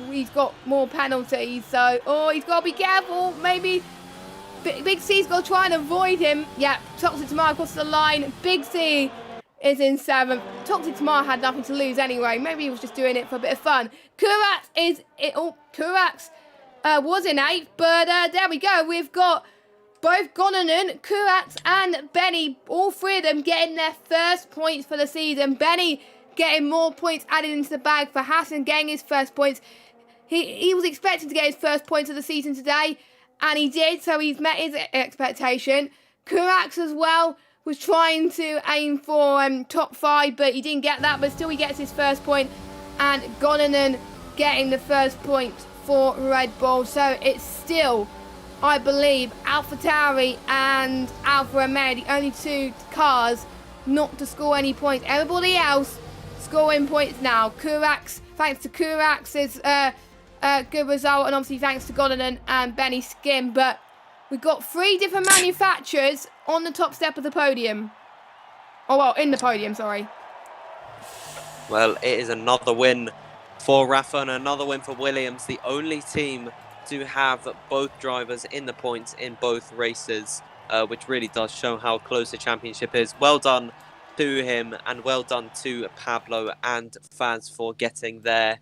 S1: he's got more penalties. So, he's got to be careful. Maybe Big C's got to try and avoid him. Yeah, Toxic Tomato across the line. Big C is in 7th. Toxic Tomato had nothing to lose anyway. Maybe he was just doing it for a bit of fun. Kurax was in 8th, but there we go. We've got both Gonanen, Kurax and Benny, all 3 of them getting their first points for the season. Benny getting more points added into the bag for Hassan, getting his first points. He was expected to get his first points of the season today, and he did, so he's met his expectation. Kurax as well was trying to aim for top 5, but he didn't get that, but still he gets his first point. And Gonanen getting the first point for Red Bull. So it's still, I believe, AlphaTauri and Alfa Romeo, the only 2 cars not to score any points. Everybody else scoring points now. Kurax, thanks to Kurax's good result, and obviously thanks to Gonanen and Benny Skim. But we've got 3 different manufacturers on the top step of the podium. Oh, well, in the podium, sorry.
S2: Well, it is another win for Rafa and another win for Williams, the only team to have both drivers in the points in both races, which really does show how close the championship is. Well done to him, and well done to Pablo and Faz for getting their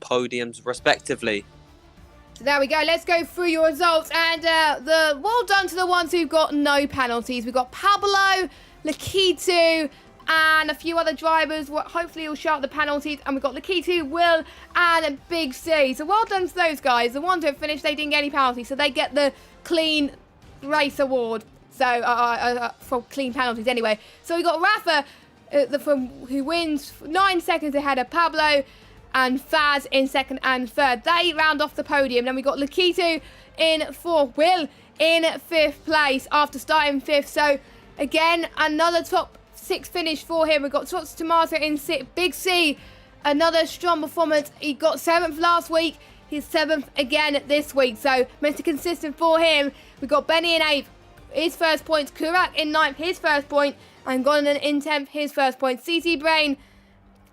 S2: podiums respectively.
S1: So there we go. Let's go through your results, and well done to the ones who've got no penalties. We've got Pablo, Lakitu, and a few other drivers. Hopefully will show up the penalties. And we've got Lakitu, Will, and Big C. So well done to those guys. The ones who have finished, they didn't get any penalties, so they get the clean race award. So for clean penalties anyway. So we got Rafa, who wins 9 seconds ahead of Pablo, and Faz in 2nd and 3rd. They round off the podium. Then we got Lakitu in 4th, Will in 5th place after starting 5th. So again, another top 6 finish for him. We've got Tots Tomato in 6th. Big C, another strong performance. He got 7th last week. He's 7th again this week. So Mr. Consistent for him. We've got Benny in 8th, his first points. Kurak in 9th, his first point. And Gonanen in 10th, his first point. CC Brain,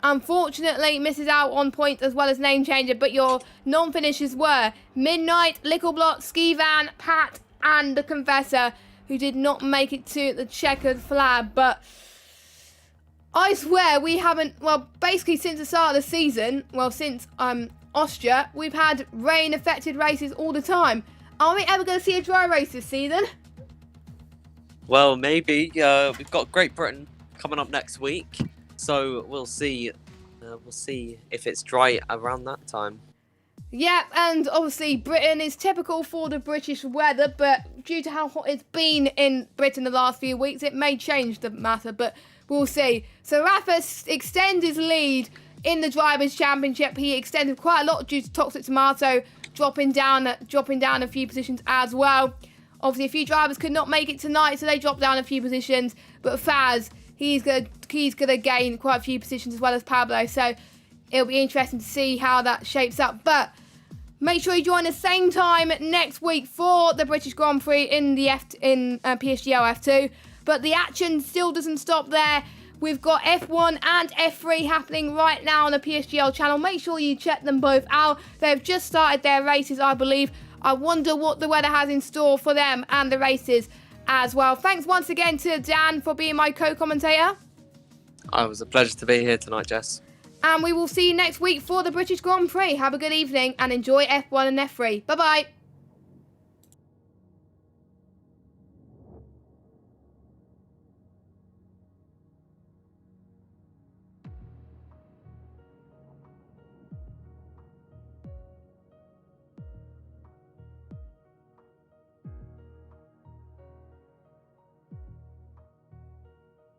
S1: unfortunately, misses out on points as well as Name Changer. But your non-finishers were Midnight, Littleblot, Skivan, Pat, and the Confessor, who did not make it to the checkered flag. But I swear we haven't, well, basically since the start of the season, well, since Austria, we've had rain-affected races all the time. Are we ever going to see a dry race this season?
S2: Well, maybe. We've got Great Britain coming up next week, so we'll see. We'll see if it's dry around that time.
S1: Yeah, and obviously Britain is typical for the British weather, but due to how hot it's been in Britain the last few weeks, it may change the matter, but we'll see. So Rafa extends his lead in the Drivers' Championship. He extended quite a lot due to Toxic Tomato dropping down a few positions as well. Obviously, a few drivers could not make it tonight, so they dropped down a few positions. But Faz, he's gonna gain quite a few positions as well as Pablo. So it'll be interesting to see how that shapes up. But make sure you join the same time next week for the British Grand Prix in the PSGL F2. But the action still doesn't stop there. We've got F1 and F3 happening right now on the PSGL channel. Make sure you check them both out. They've just started their races, I believe. I wonder what the weather has in store for them and the races as well. Thanks once again to Dan for being my co-commentator.
S2: It was a pleasure to be here tonight, Jess.
S1: And we will see you next week for the British Grand Prix. Have a good evening and enjoy F1 and F3. Bye-bye.